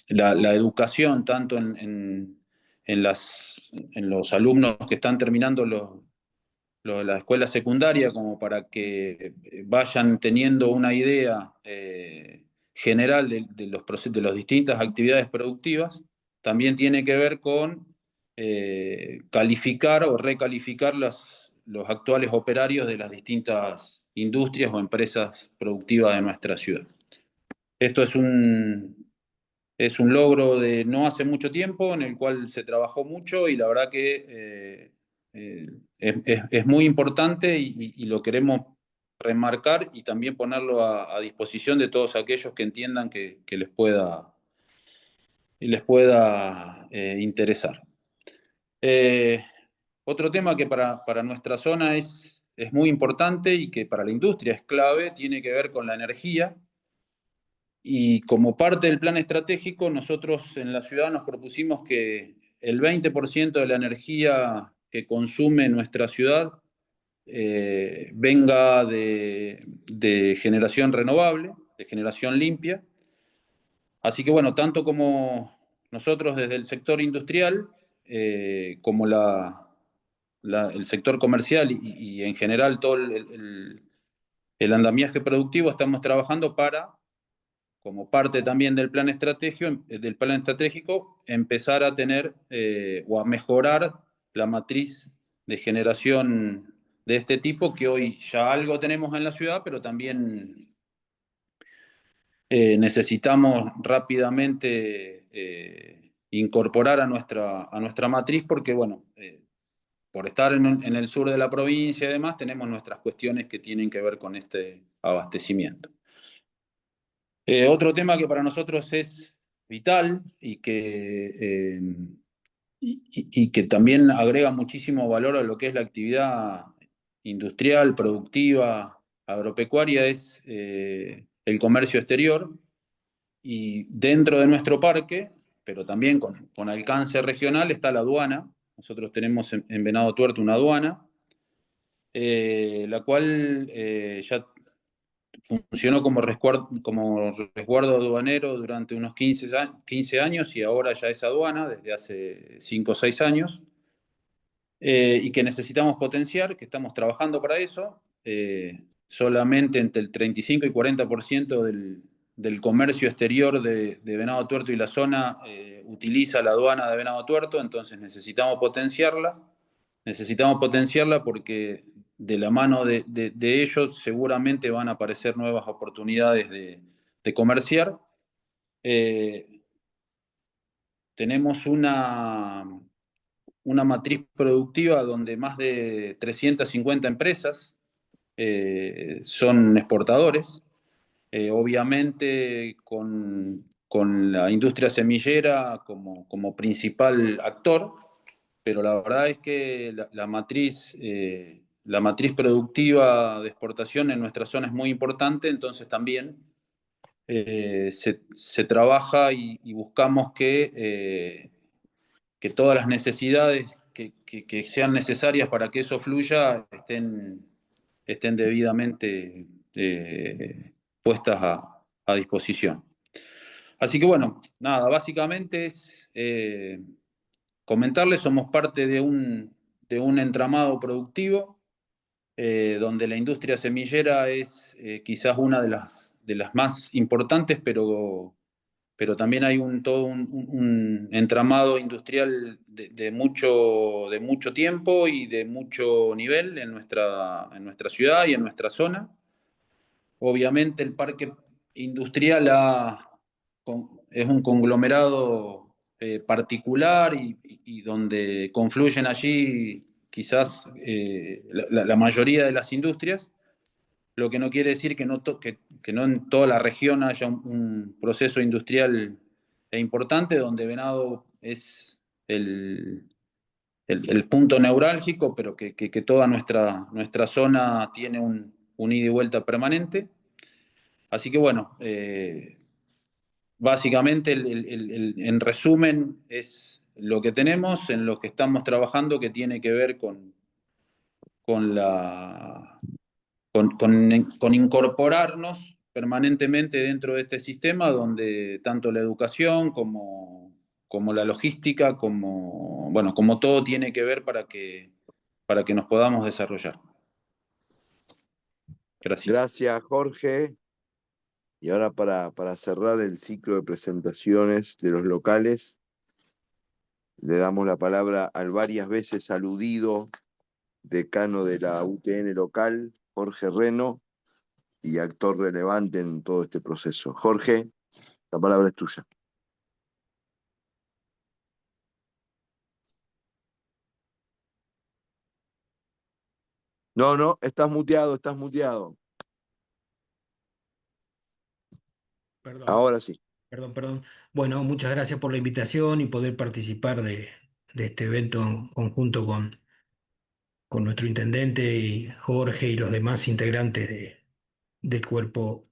E: la educación, tanto en los alumnos que están terminando la escuela secundaria, como para que vayan teniendo una idea general de las distintas actividades productivas, también tiene que ver con calificar o recalificar los actuales operarios de las distintas industrias o empresas productivas de nuestra ciudad. Esto es un logro de no hace mucho tiempo, en el cual se trabajó mucho y la verdad que es muy importante y lo queremos remarcar y también ponerlo a disposición de todos aquellos que entiendan que les pueda interesar. Otro tema que para nuestra zona es muy importante y que para la industria es clave, tiene que ver con la energía. Y como parte del plan estratégico, nosotros en la ciudad nos propusimos que el 20% de la energía que consume nuestra ciudad venga de generación renovable, de generación limpia. Así que bueno, tanto como nosotros desde el sector industrial, como el sector comercial y en general todo el andamiaje productivo, estamos trabajando para, como parte también del plan estratégico, empezar a tener o a mejorar la matriz de generación de este tipo, que hoy ya algo tenemos en la ciudad, pero también necesitamos rápidamente incorporar a nuestra matriz, porque bueno, por estar en el sur de la provincia y demás, tenemos nuestras cuestiones que tienen que ver con este abastecimiento. Otro tema que para nosotros es vital y que también agrega muchísimo valor a lo que es la actividad industrial, productiva, agropecuaria, es el comercio exterior. Y dentro de nuestro parque, pero también con alcance regional, está la aduana. Nosotros tenemos en Venado Tuerto una aduana, la cual ya funcionó como resguardo aduanero durante unos 15 años y ahora ya es aduana desde hace 5 o 6 años, y que necesitamos potenciar, que estamos trabajando para eso. Solamente entre el 35 y 40% del comercio exterior de Venado Tuerto y la zona utiliza la aduana de Venado Tuerto, entonces necesitamos potenciarla. Necesitamos potenciarla porque de la mano de ellos seguramente van a aparecer nuevas oportunidades de comerciar. Tenemos una matriz productiva donde más de 350 empresas son exportadores. Obviamente con la industria semillera como principal actor, pero la verdad es que la matriz productiva de exportación en nuestra zona es muy importante, entonces también se trabaja y buscamos que todas las necesidades que sean necesarias para que eso fluya estén debidamente puestas a disposición. Así que bueno, nada, básicamente es comentarles, somos parte de un entramado productivo donde la industria semillera es quizás una de las más importantes, pero también hay todo un entramado industrial de mucho tiempo y de mucho nivel en nuestra ciudad y en nuestra zona. Obviamente el parque industrial es un conglomerado particular y donde confluyen allí quizás la mayoría de las industrias, lo que no quiere decir que no en toda la región haya un proceso industrial importante, donde Venado es el punto neurálgico, pero que toda nuestra zona tiene un ida y vuelta permanente. Así que bueno, básicamente en resumen es lo que tenemos, en lo que estamos trabajando, que tiene que ver con incorporarnos permanentemente dentro de este sistema, donde tanto la educación como la logística, como todo tiene que ver para que nos podamos desarrollar. Gracias.
A: Gracias, Jorge. Y ahora para cerrar el ciclo de presentaciones de los locales, Le damos la palabra al varias veces aludido decano de la UTN local, Jorge Reno, y actor relevante en todo este proceso. Jorge, la palabra es tuya. No, no, estás muteado, estás muteado.
F: Perdón,
A: Ahora sí.
F: perdón. Bueno, muchas gracias por la invitación y poder participar de este evento en conjunto con nuestro intendente y Jorge y los demás integrantes del cuerpo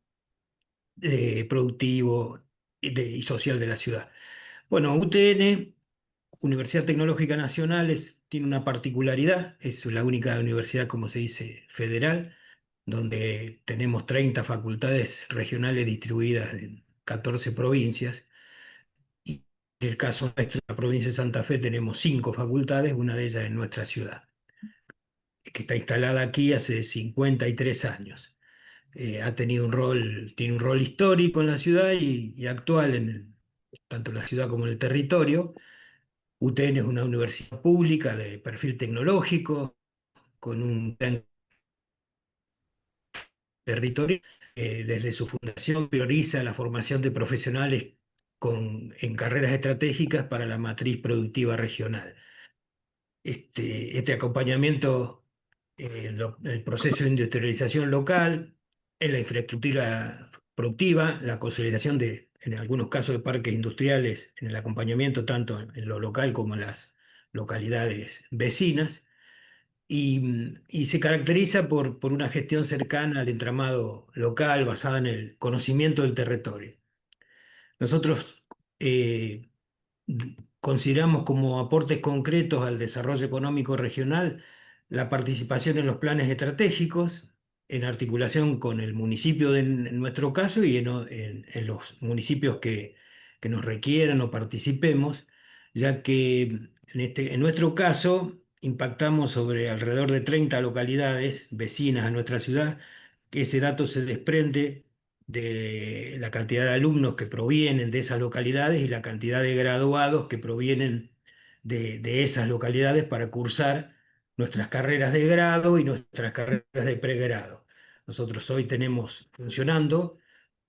F: productivo y social de la ciudad. Bueno, UTN, Universidad Tecnológica Nacional, tiene una particularidad, es la única universidad, como se dice, federal, donde tenemos 30 facultades regionales distribuidas en 14 provincias. Y en el caso de la provincia de Santa Fe tenemos 5 facultades, una de ellas en nuestra ciudad, que está instalada aquí hace 53 años. Ha tenido tiene un rol histórico en la ciudad y actual, tanto en la ciudad como en el territorio. UTN es una universidad pública de perfil tecnológico, con un plan territorial. Desde su fundación prioriza la formación de profesionales en carreras estratégicas para la matriz productiva regional. Este acompañamiento el proceso de industrialización local, en la infraestructura productiva, la consolidación en algunos casos, de parques industriales, en el acompañamiento tanto en lo local como en las localidades vecinas, y se caracteriza por una gestión cercana al entramado local basada en el conocimiento del territorio. Nosotros eh, consideramos como aportes concretos al desarrollo económico regional la participación en los planes estratégicos, en articulación con el municipio en nuestro caso y en los municipios que nos requieran o participemos, ya que en nuestro caso impactamos sobre alrededor de 30 localidades vecinas a nuestra ciudad, que ese dato se desprende de la cantidad de alumnos que provienen de esas localidades y la cantidad de graduados que provienen de esas localidades para cursar nuestras carreras de grado y nuestras carreras de pregrado. Nosotros hoy tenemos funcionando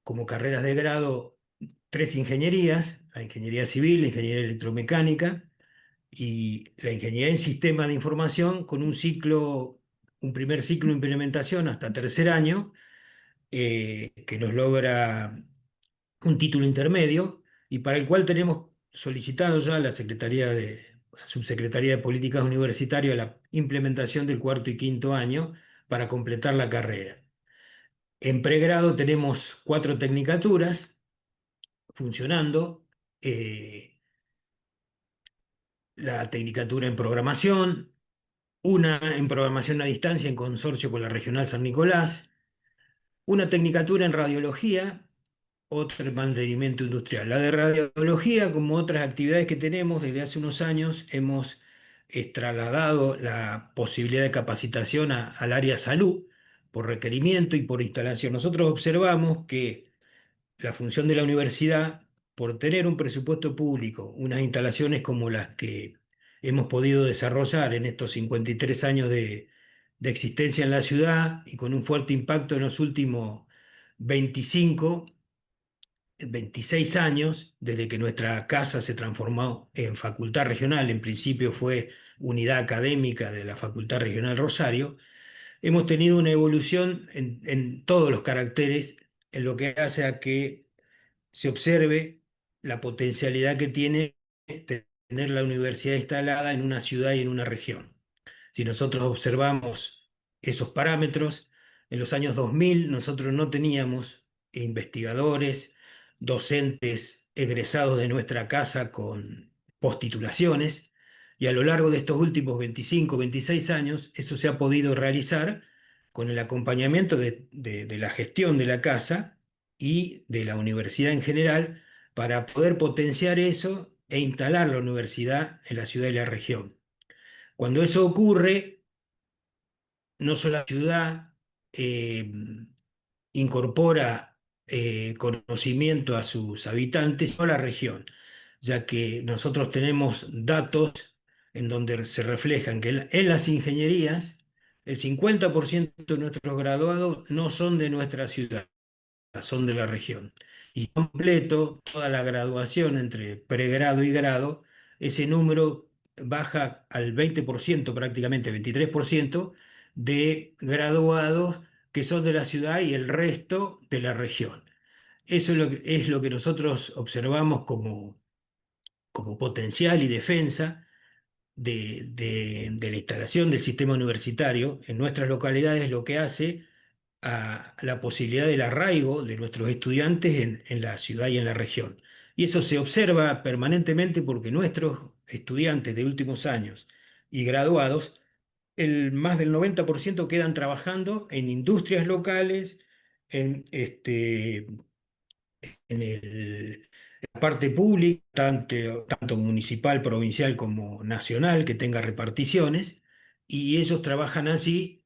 F: como carreras de grado 3 ingenierías: la ingeniería civil, la ingeniería electromecánica y la ingeniería en sistemas de información, con un primer ciclo de implementación hasta tercer año, que nos logra un título intermedio y para el cual tenemos solicitado ya a la Subsecretaría de Políticas Universitarias, la implementación del cuarto y quinto año para completar la carrera. En pregrado tenemos 4 tecnicaturas funcionando: la tecnicatura en programación, una en programación a distancia en consorcio con la Regional San Nicolás, una tecnicatura en radiología, otra en mantenimiento industrial. La de radiología, como otras actividades que tenemos desde hace unos años, hemos trasladado la posibilidad de capacitación al área salud por requerimiento y por instalación. Nosotros observamos que la función de la universidad, por tener un presupuesto público, unas instalaciones como las que hemos podido desarrollar en estos 53 años de existencia en la ciudad y con un fuerte impacto en los últimos 26 años, desde que nuestra casa se transformó en facultad regional. En principio fue unidad académica de la Facultad Regional Rosario. Hemos tenido una evolución en todos los caracteres, en lo que hace a que se observe la potencialidad que tiene tener la universidad instalada en una ciudad y en una región. Si nosotros observamos esos parámetros, en los años 2000 nosotros no teníamos investigadores, docentes egresados de nuestra casa con postitulaciones, y a lo largo de estos últimos 25, 26 años eso se ha podido realizar con el acompañamiento de la gestión de la casa y de la universidad en general, para poder potenciar eso e instalar la universidad en la ciudad y la región. Cuando eso ocurre, no solo la ciudad eh, incorpora conocimiento a sus habitantes, sino la región. ya que nosotros tenemos datos en donde se reflejan que en las ingenierías el 50% de nuestros graduados no son de nuestra ciudad, son de la región. Y completo toda la graduación entre pregrado y grado, ese número baja al 20%, prácticamente 23% de graduados que son de la ciudad y el resto de la región. Eso es lo que nosotros observamos como potencial y defensa de la instalación del sistema universitario en nuestras localidades, lo que hace a la posibilidad del arraigo de nuestros estudiantes en la ciudad y en la región. Y eso se observa permanentemente porque nuestros estudiantes de últimos años y graduados, más del 90% quedan trabajando en industrias locales, en la parte pública, tanto municipal, provincial como nacional, que tenga reparticiones, y ellos trabajan así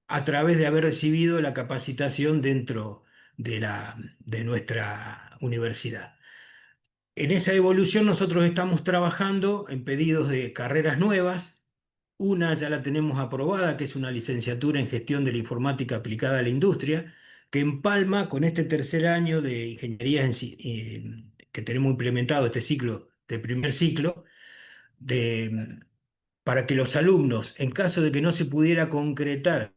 F: a través de haber recibido la capacitación dentro de nuestra universidad. En esa evolución nosotros estamos trabajando en pedidos de carreras nuevas. Una ya la tenemos aprobada, que es una licenciatura en gestión de la informática aplicada a la industria, que empalma con este tercer año de ingeniería que tenemos implementado, este ciclo, de primer ciclo, de, para que los alumnos, en caso de que no se pudiera concretar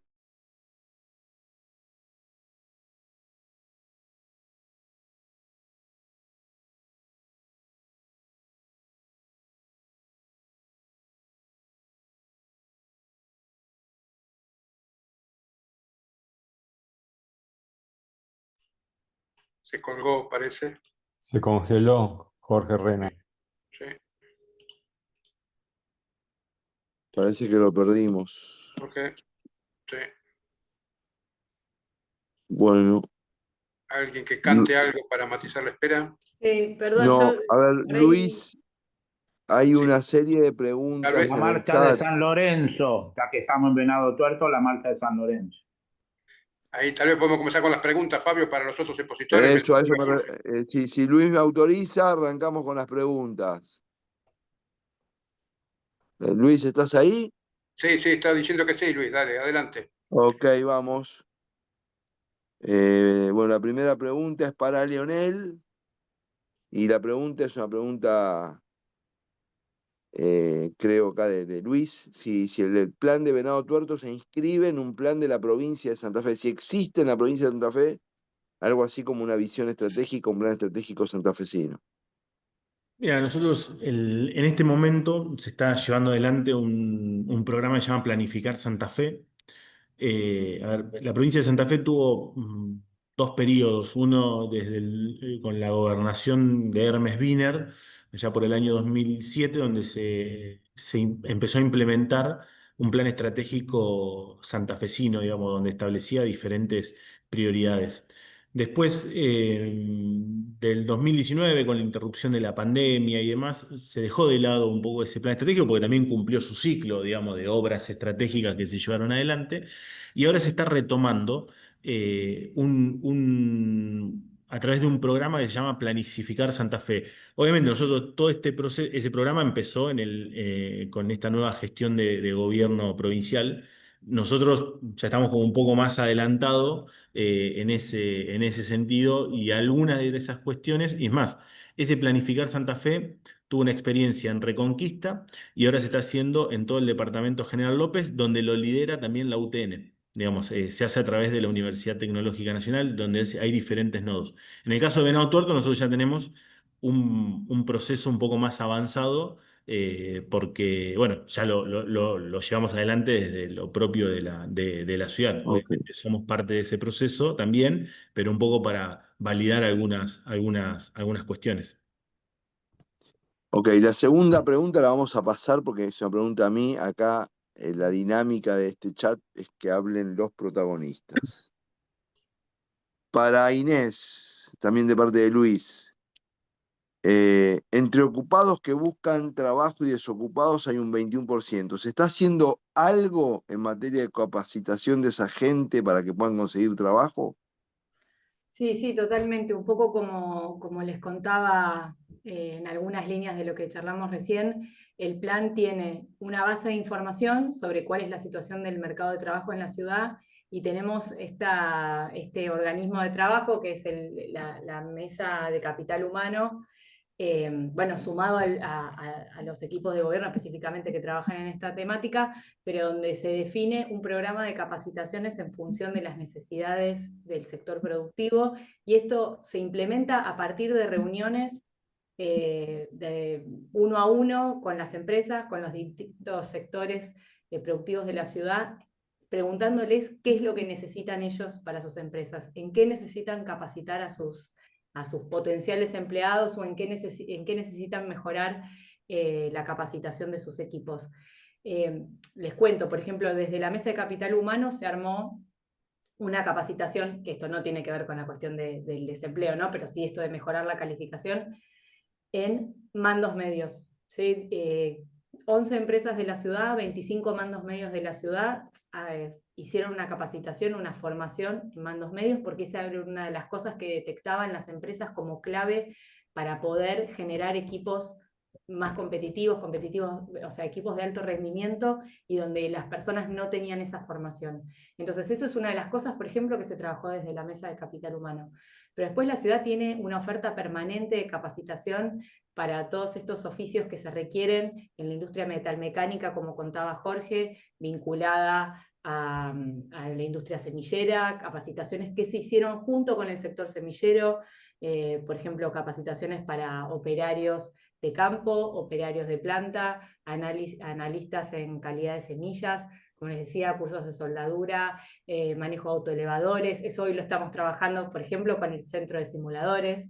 G: Se colgó, parece.
H: Se congeló Jorge Rena.
G: Sí.
A: Parece que lo perdimos.
G: Ok. Sí.
A: Bueno,
G: Alguien que cante algo para matizar la espera.
C: Sí, perdón,
A: no,
C: yo
A: a ver,
C: por ahí-
A: Luis, hay
G: Sí.
A: una serie de
G: Tal
A: preguntas
G: vez
D: La
A: en el
D: marcha de
A: chat.
D: San Lorenzo, ya que estamos en Venado Tuerto, la marcha de San Lorenzo.
G: Ahí tal vez podemos comenzar con las preguntas, Fabio, para los otros expositores.
A: Eso, si Luis me autoriza, arrancamos con las preguntas. Luis, ¿estás ahí?
G: Sí, sí, está diciendo que sí, Luis. Dale, adelante.
A: Ok, vamos. Bueno, la primera pregunta es para Leonel. Y la pregunta es una pregunta, creo acá de Luis, si el plan de Venado Tuerto se inscribe en un plan de la provincia de Santa Fe, si existe en la provincia de Santa Fe algo así como una visión estratégica, un plan estratégico santafesino.
B: Mira, nosotros en este momento se está llevando adelante un programa que se llama Planificar Santa Fe. A ver, la provincia de Santa Fe tuvo dos periodos, uno con la gobernación de Hermes Wiener, ya por el año 2007, donde se empezó a implementar un plan estratégico santafesino, digamos, donde establecía diferentes prioridades. Después, del 2019, con la interrupción de la pandemia y demás, se dejó de lado un poco ese plan estratégico porque también cumplió su ciclo, digamos, de obras estratégicas que se llevaron adelante. Y ahora se está retomando a través de un programa que se llama Planificar Santa Fe. Obviamente nosotros todo ese programa empezó con esta nueva gestión de gobierno provincial. Nosotros ya estamos como un poco más adelantados en ese sentido y algunas de esas cuestiones, y es más, ese Planificar Santa Fe tuvo una experiencia en Reconquista y ahora se está haciendo en todo el departamento General López, donde lo lidera también la UTN. Digamos, se hace a través de la Universidad Tecnológica Nacional, donde hay diferentes nodos. En el caso de Venado Tuerto, nosotros ya tenemos un proceso un poco más avanzado, porque, bueno, ya lo llevamos adelante desde lo propio de la ciudad.
A: Ok.
B: Obviamente somos parte de ese proceso también, pero un poco para validar algunas cuestiones.
A: Ok, la segunda pregunta la vamos a pasar porque es una pregunta a mí. Acá la dinámica de este chat es que hablen los protagonistas. Para Inés, también de parte de Luis, entre ocupados que buscan trabajo y desocupados hay un 21%. ¿Se está haciendo algo en materia de capacitación de esa gente para que puedan conseguir trabajo?
C: Sí, sí, totalmente. Un poco como les contaba en algunas líneas de lo que charlamos recién, el plan tiene una base de información sobre cuál es la situación del mercado de trabajo en la ciudad, y tenemos este organismo de trabajo que es la Mesa de Capital Humano, bueno, sumado a los equipos de gobierno específicamente que trabajan en esta temática, pero donde se define un programa de capacitaciones en función de las necesidades del sector productivo, y esto se implementa a partir de reuniones de uno a uno con las empresas, con los distintos sectores productivos de la ciudad, preguntándoles qué es lo que necesitan ellos para sus empresas, en qué necesitan capacitar a sus potenciales empleados, o en qué necesitan mejorar la capacitación de sus equipos. Les cuento, por ejemplo, desde la Mesa de Capital Humano se armó una capacitación, que esto no tiene que ver con la cuestión del desempleo, ¿no? Pero sí esto de mejorar la calificación en mandos medios, ¿sí? 11 empresas de la ciudad, 25 mandos medios de la ciudad hicieron una capacitación, una formación en mandos medios, porque esa era una de las cosas que detectaban las empresas como clave para poder generar equipos más competitivos, o sea, equipos de alto rendimiento, y donde las personas no tenían esa formación. Entonces eso es una de las cosas, por ejemplo, que se trabajó desde la Mesa de Capital Humano. Pero después la ciudad tiene una oferta permanente de capacitación para todos estos oficios que se requieren en la industria metalmecánica, como contaba Jorge, vinculada a la industria semillera, capacitaciones que se hicieron junto con el sector semillero, por ejemplo, capacitaciones para operarios de campo, operarios de planta, analistas en calidad de semillas, como les decía, cursos de soldadura, manejo de autoelevadores. Eso hoy lo estamos trabajando, por ejemplo, con el centro de simuladores.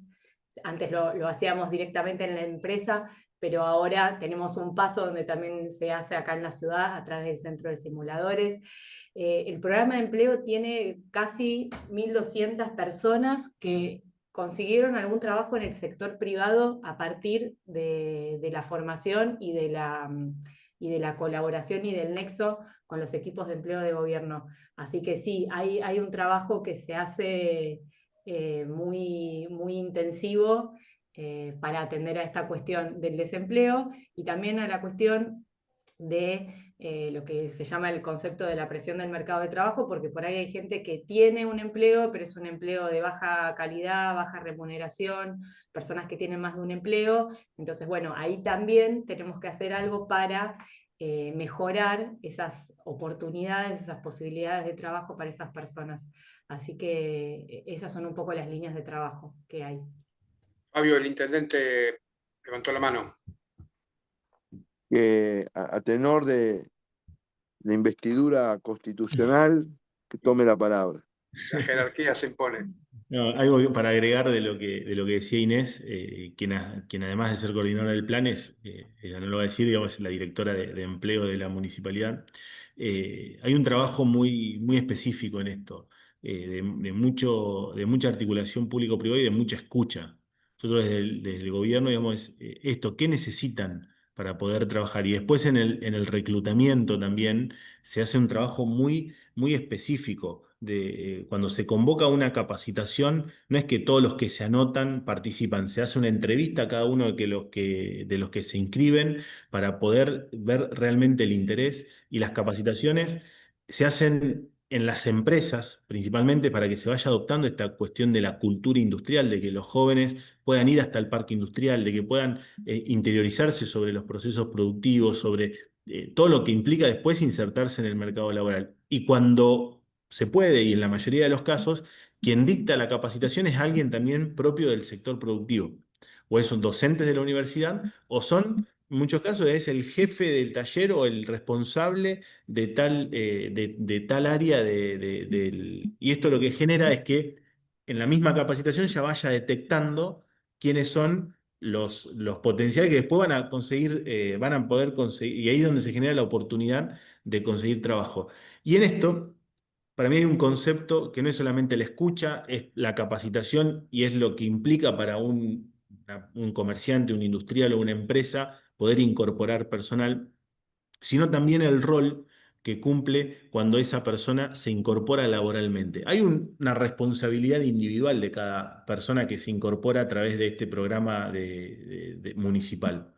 C: Antes lo hacíamos directamente en la empresa, pero ahora tenemos un paso donde también se hace acá en la ciudad a través del centro de simuladores. El programa de empleo tiene casi 1.200 personas que consiguieron algún trabajo en el sector privado a partir de la formación y de la colaboración y del nexo con los equipos de empleo de gobierno. Así que sí, hay un trabajo que se hace muy, muy intensivo para atender a esta cuestión del desempleo, y también a la cuestión de lo que se llama el concepto de la presión del mercado de trabajo, porque por ahí hay gente que tiene un empleo, pero es un empleo de baja calidad, baja remuneración, personas que tienen más de un empleo. Entonces, bueno, ahí también tenemos que hacer algo para mejorar esas oportunidades, esas posibilidades de trabajo para esas personas. Así que esas son un poco las líneas de trabajo que hay.
G: Fabio, el intendente levantó la mano.
A: Que a tenor de la investidura constitucional, que tome la palabra.
G: La jerarquía se impone.
B: No, algo para agregar de lo que decía Inés, quien además de ser coordinadora del plan ella no lo va a decir, digamos, es la directora de empleo de la municipalidad. Hay un trabajo muy, muy específico en esto, de mucha articulación público-privada y de mucha escucha. Nosotros desde el gobierno, digamos, esto, ¿qué necesitan para poder trabajar? Y después en el reclutamiento también se hace un trabajo muy, muy específico. Cuando se convoca una capacitación, no es que todos los que se anotan participan, se hace una entrevista a cada uno de los que se inscriben para poder ver realmente el interés, y las capacitaciones se hacen en las empresas, principalmente para que se vaya adoptando esta cuestión de la cultura industrial, de que los jóvenes puedan ir hasta el parque industrial, de que puedan interiorizarse sobre los procesos productivos, sobre todo lo que implica después insertarse en el mercado laboral. Y cuando se puede, y en la mayoría de los casos, quien dicta la capacitación es alguien también propio del sector productivo. O son docentes de la universidad, o son, en muchos casos, es el jefe del taller o el responsable de tal área y esto lo que genera es que en la misma capacitación ya vaya detectando quiénes son los potenciales que después van a conseguir, van a poder conseguir, y ahí es donde se genera la oportunidad de conseguir trabajo. Y en esto, para mí hay un concepto que no es solamente la escucha, es la capacitación, y es lo que implica para un comerciante, un industrial o una empresa poder incorporar personal, sino también el rol que cumple cuando esa persona se incorpora laboralmente. Hay una responsabilidad individual de cada persona que se incorpora a través de este programa municipal,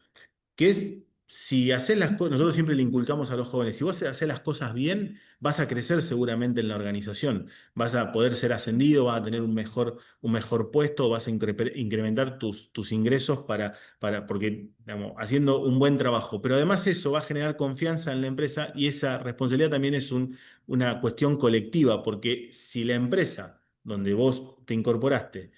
B: que es, si haces las cosas, nosotros siempre le inculcamos a los jóvenes, si vos haces las cosas bien, vas a crecer seguramente en la organización, vas a poder ser ascendido, vas a tener un mejor puesto, vas a incrementar tus ingresos porque, digamos, haciendo un buen trabajo. Pero además eso va a generar confianza en la empresa y esa responsabilidad también es una cuestión colectiva, porque si la empresa donde vos te incorporaste,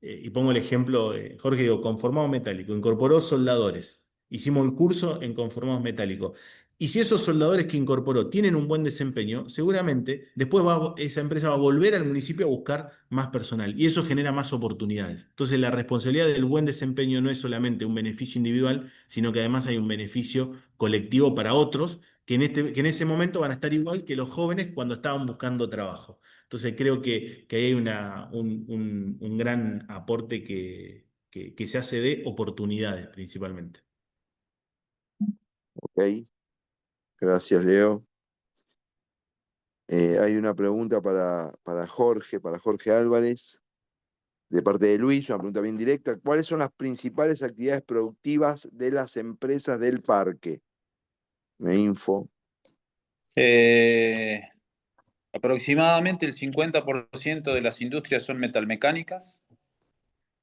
B: y pongo el ejemplo, Jorge, digo, Conformados Metálico, incorporó soldadores. Hicimos el curso en conformados metálicos. Y si esos soldadores que incorporó tienen un buen desempeño, seguramente después esa empresa va a volver al municipio a buscar más personal. Y eso genera más oportunidades. Entonces la responsabilidad del buen desempeño no es solamente un beneficio individual, sino que además hay un beneficio colectivo para otros que en ese momento van a estar igual que los jóvenes cuando estaban buscando trabajo. Entonces creo que ahí hay un gran aporte que se hace de oportunidades principalmente.
A: Ok, gracias, Leo. Hay una pregunta para Jorge Álvarez, de parte de Luis, una pregunta bien directa. ¿Cuáles son las principales actividades productivas de las empresas del parque? Me info.
E: Aproximadamente el 50% de las industrias son metalmecánicas,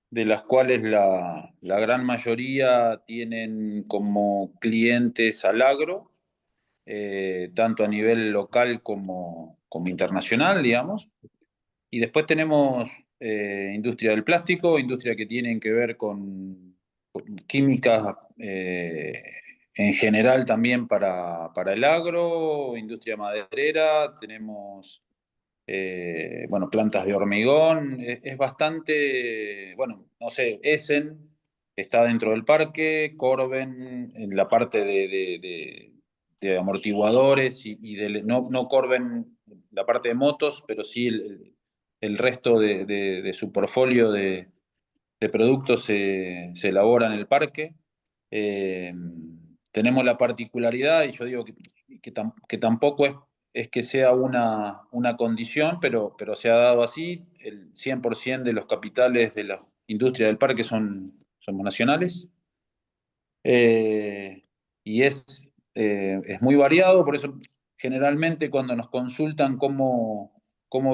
E: de las cuales la gran mayoría tienen como clientes al agro, tanto a nivel local como internacional, digamos. Y después tenemos industria del plástico, industria que tienen que ver con químicas en general también para el agro, industria maderera, tenemos bueno, plantas de hormigón, es bastante, bueno, no sé, Essen está dentro del parque, Corben en la parte de amortiguadores no Corben la parte de motos, pero sí el resto de su portfolio de productos se elabora en el parque. Eh, Tenemos la particularidad, y yo digo que tampoco es que sea una condición, pero se ha dado así, el 100% de los capitales de la industria del parque somos nacionales. Y es muy variado, por eso generalmente cuando nos consultan cómo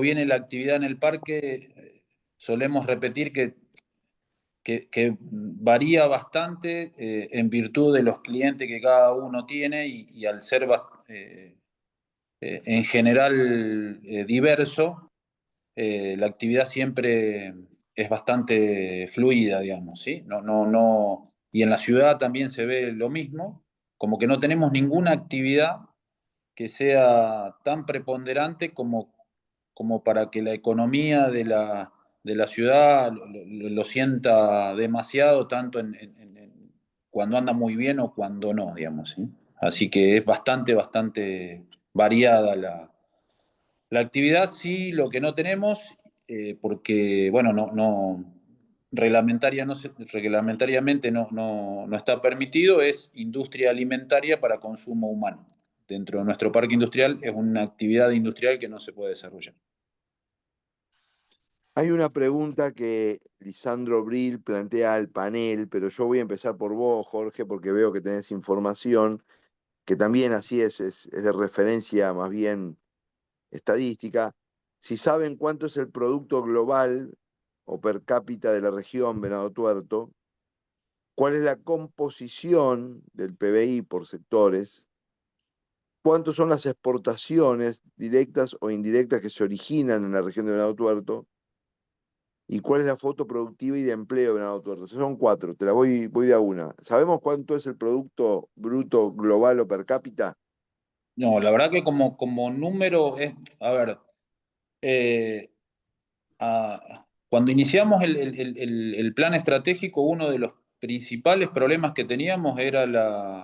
E: viene la actividad en el parque, solemos repetir que varía bastante en virtud de los clientes que cada uno tiene y al ser en general diverso, la actividad siempre es bastante fluida, digamos, ¿sí? No, y en la ciudad también se ve lo mismo, como que no tenemos ninguna actividad que sea tan preponderante como para que la economía de la ciudad lo sienta demasiado, tanto cuando anda muy bien o cuando no, digamos, ¿sí? Así que es bastante variada la actividad. Sí, lo que no tenemos, porque, bueno, reglamentariamente no está permitido, es industria alimentaria para consumo humano. Dentro de nuestro parque industrial es una actividad industrial que no se puede desarrollar.
A: Hay una pregunta que Lisandro Bril plantea al panel, pero yo voy a empezar por vos, Jorge, porque veo que tenés información, que también así es de referencia más bien estadística. Si saben cuánto es el producto global o per cápita de la región Venado Tuerto, cuál es la composición del PBI por sectores, cuántas son las exportaciones directas o indirectas que se originan en la región de Venado Tuerto, y cuál es la foto productiva y de empleo de Venado Tuerto. Son 4, te la voy de a una. ¿Sabemos cuánto es el Producto Bruto Global o per cápita?
E: No, la verdad que como número es, a ver, cuando iniciamos el plan estratégico, uno de los principales problemas que teníamos era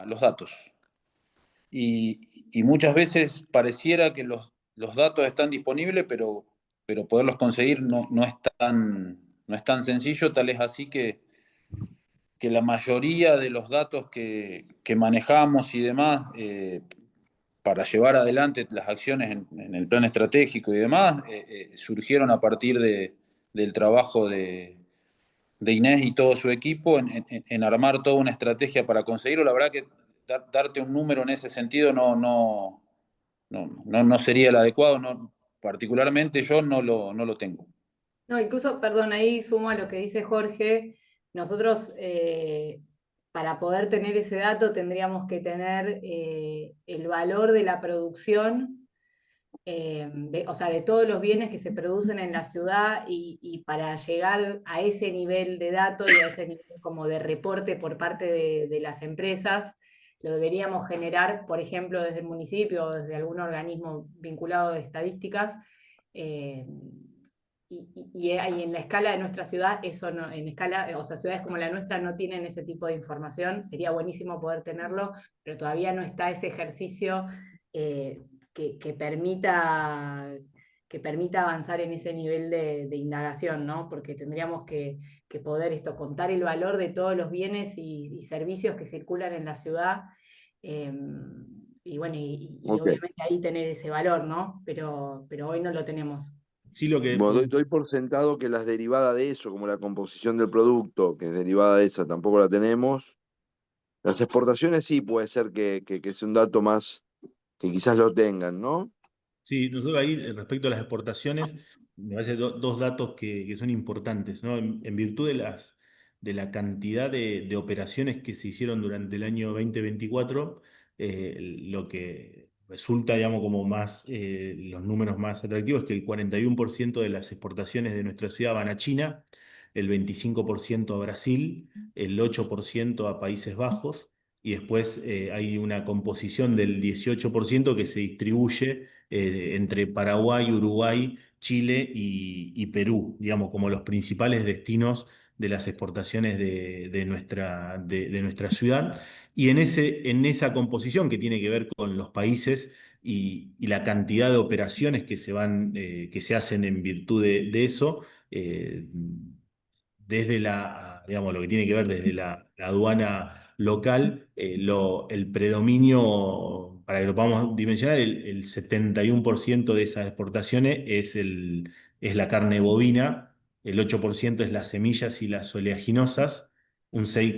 E: los datos. Y muchas veces pareciera que los datos están disponibles, pero poderlos conseguir no es tan sencillo, tal es así que la mayoría de los datos que manejamos y demás para llevar adelante las acciones en el plan estratégico y demás, surgieron a partir del trabajo de Inés y todo su equipo en armar toda una estrategia para conseguirlo. La verdad que darte un número en ese sentido no sería el adecuado, particularmente yo no lo tengo.
C: No, incluso, perdón, ahí sumo a lo que dice Jorge, nosotros para poder tener ese dato tendríamos que tener el valor de la producción, o sea, de todos los bienes que se producen en la ciudad y para llegar a ese nivel de dato y a ese nivel como de reporte por parte de las empresas, lo deberíamos generar, por ejemplo, desde el municipio o desde algún organismo vinculado de estadísticas. eh, y en la escala de nuestra ciudad, eso no, en escala, o sea, ciudades como la nuestra no tienen ese tipo de información, sería buenísimo poder tenerlo, pero todavía no está ese ejercicio que permita avanzar en ese nivel de indagación, ¿no? Porque tendríamos que poder contar el valor de todos los bienes y servicios que circulan en la ciudad, y bueno,
A: Ok.
C: obviamente ahí tener ese valor, ¿no? Pero hoy no lo tenemos.
B: Sí, lo que...
A: Bueno, doy por sentado que las derivadas de eso, como la composición del producto, que es derivada de esa, tampoco la tenemos. Las exportaciones sí puede ser que sea un dato más que quizás lo tengan, ¿no?
B: Sí, nosotros ahí, respecto a las exportaciones, me parece dos datos que son importantes, ¿no? En virtud de la cantidad de operaciones que se hicieron durante el año 2024, lo que resulta, digamos, como más, los números más atractivos es que el 41% de las exportaciones de nuestra ciudad van a China, el 25% a Brasil, el 8% a Países Bajos, y después hay una composición del 18% que se distribuye entre Paraguay, Uruguay, Chile y Perú, digamos, como los principales destinos de las exportaciones de nuestra ciudad. Y en esa composición que tiene que ver con los países y la cantidad de operaciones que se hacen en virtud de eso, desde digamos, lo que tiene que ver desde la aduana local, el predominio, para que lo podamos dimensionar, el 71% de esas exportaciones es la carne bovina, el 8% es las semillas y las oleaginosas, un 6,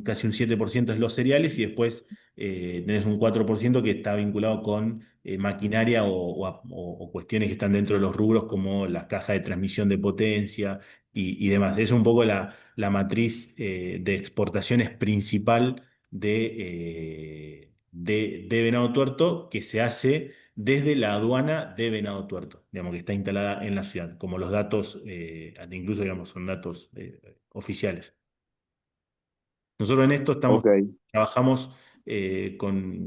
B: casi un 7% es los cereales y después tenés un 4% que está vinculado con maquinaria o cuestiones que están dentro de los rubros como las cajas de transmisión de potencia y demás. Es un poco la matriz de exportaciones principal de Venado Tuerto que se hace desde la aduana de Venado Tuerto, digamos, que está instalada en la ciudad, como los datos, incluso digamos, son datos oficiales. Nosotros en esto
A: Ok,
B: trabajamos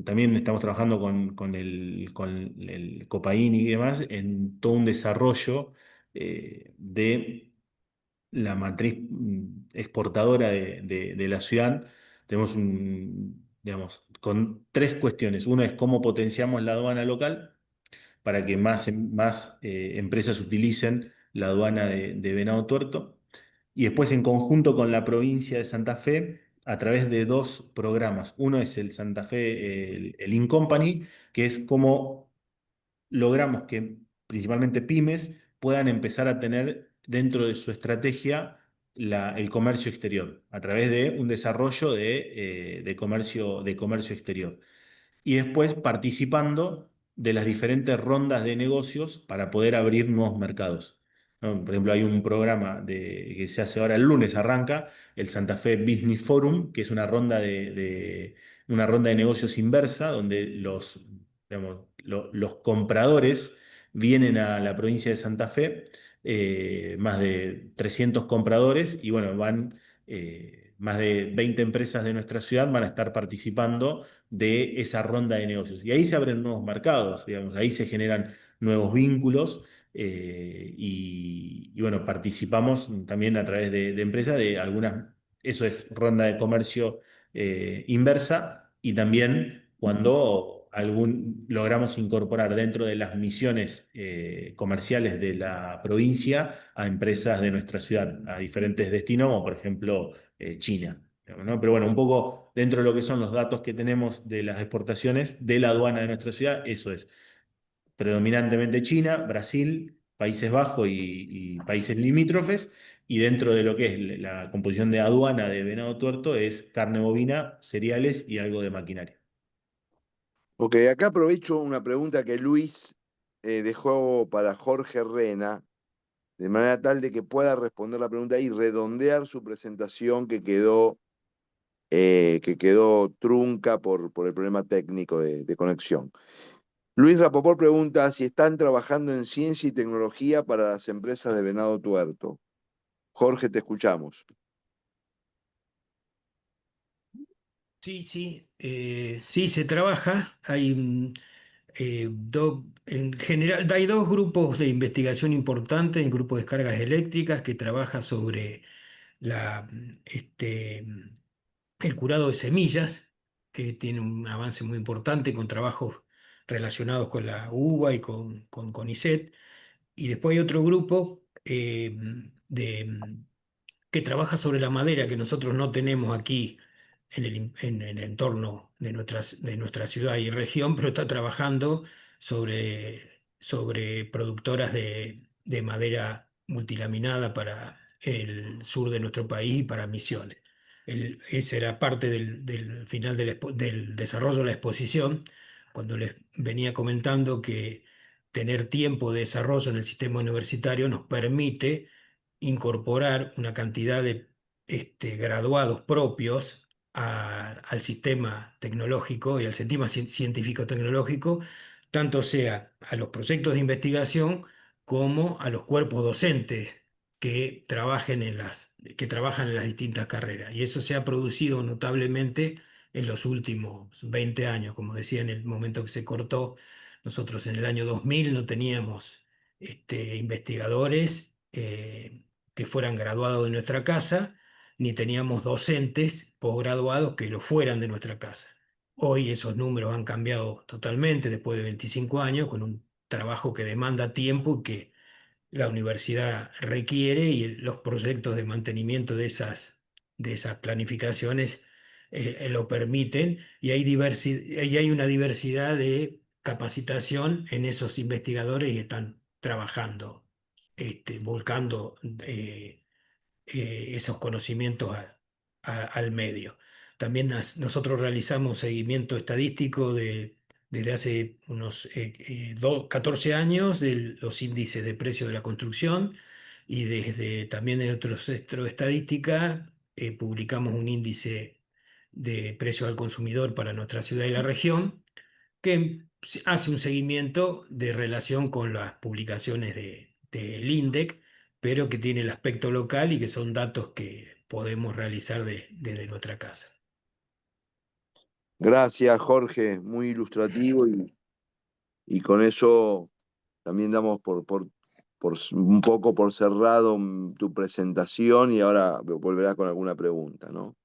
B: también estamos trabajando con el Copaín y demás en todo un desarrollo de la matriz exportadora de la ciudad. Tenemos digamos, con tres cuestiones. Una es cómo potenciamos la aduana local para que más empresas utilicen la aduana de Venado Tuerto. Y después en conjunto con la provincia de Santa Fe, a través de dos programas. Uno es el Santa Fe, el InCompany, que es cómo logramos que principalmente pymes puedan empezar a tener dentro de su estrategia el comercio exterior, a través de un desarrollo de comercio exterior y después participando de las diferentes rondas de negocios para poder abrir nuevos mercados, ¿no? Por ejemplo, hay un programa que se hace ahora el lunes, arranca el Santa Fe Business Forum, que es una ronda de negocios inversa, donde digamos, los compradores vienen a la provincia de Santa Fe, más de 300 compradores, y bueno, más de 20 empresas de nuestra ciudad van a estar participando de esa ronda de negocios. Y ahí se abren nuevos mercados, digamos, ahí se generan nuevos vínculos y bueno, participamos también a través de empresas de algunas, eso es ronda de comercio inversa y también cuando logramos incorporar dentro de las misiones comerciales de la provincia a empresas de nuestra ciudad, a diferentes destinos, como por ejemplo China. digamos, ¿no? Pero bueno, un poco dentro de lo que son los datos que tenemos de las exportaciones de la aduana de nuestra ciudad, eso es predominantemente China, Brasil, Países Bajos y países limítrofes, y dentro de lo que es la composición de aduana de Venado Tuerto es carne bovina, cereales y algo de maquinaria.
A: Ok, acá aprovecho una pregunta que Luis dejó para Jorge Rena, de manera tal de que pueda responder la pregunta y redondear su presentación que quedó trunca por el problema técnico de conexión. Luis Rapoport pregunta si están trabajando en ciencia y tecnología para las empresas de Venado Tuerto. Jorge, te escuchamos.
F: Sí, sí, sí se trabaja. En general, hay dos grupos de investigación importantes, el grupo de descargas eléctricas que trabaja sobre la, este, el curado de semillas, que tiene un avance muy importante con trabajos relacionados con la uva y con CONICET. Y después hay otro grupo que trabaja sobre la madera que nosotros no tenemos aquí en el entorno de nuestra ciudad y región, pero está trabajando sobre productoras de madera multilaminada para el sur de nuestro país y para Misiones. Ese era parte del final del desarrollo de la exposición, cuando les venía comentando que tener tiempo de desarrollo en el sistema universitario nos permite incorporar una cantidad de graduados propios al sistema tecnológico y al sistema científico-tecnológico, tanto sea a los proyectos de investigación como a los cuerpos docentes que trabajan en las distintas carreras. Y eso se ha producido notablemente en los últimos 20 años. Como decía, en el momento que se cortó, nosotros en el año 2000 no teníamos investigadores que fueran graduados de nuestra casa, ni teníamos docentes posgraduados que lo fueran de nuestra casa. Hoy esos números han cambiado totalmente después de 25 años, con un trabajo que demanda tiempo y que la universidad requiere, y los proyectos de mantenimiento de esas planificaciones lo permiten, y y hay una diversidad de capacitación en esos investigadores y están trabajando, volcando esos conocimientos al medio. También nosotros realizamos seguimiento estadístico desde hace unos 14 años de los índices de precio de la construcción, y desde también en otro centro de estadística publicamos un índice de precio al consumidor para nuestra ciudad y la región, que hace un seguimiento de relación con las publicaciones del INDEC, pero que tiene el aspecto local y que son datos que podemos realizar desde nuestra casa.
A: Gracias, Jorge, muy ilustrativo y con eso también damos un poco por cerrado tu presentación y ahora volverás con alguna pregunta, ¿no?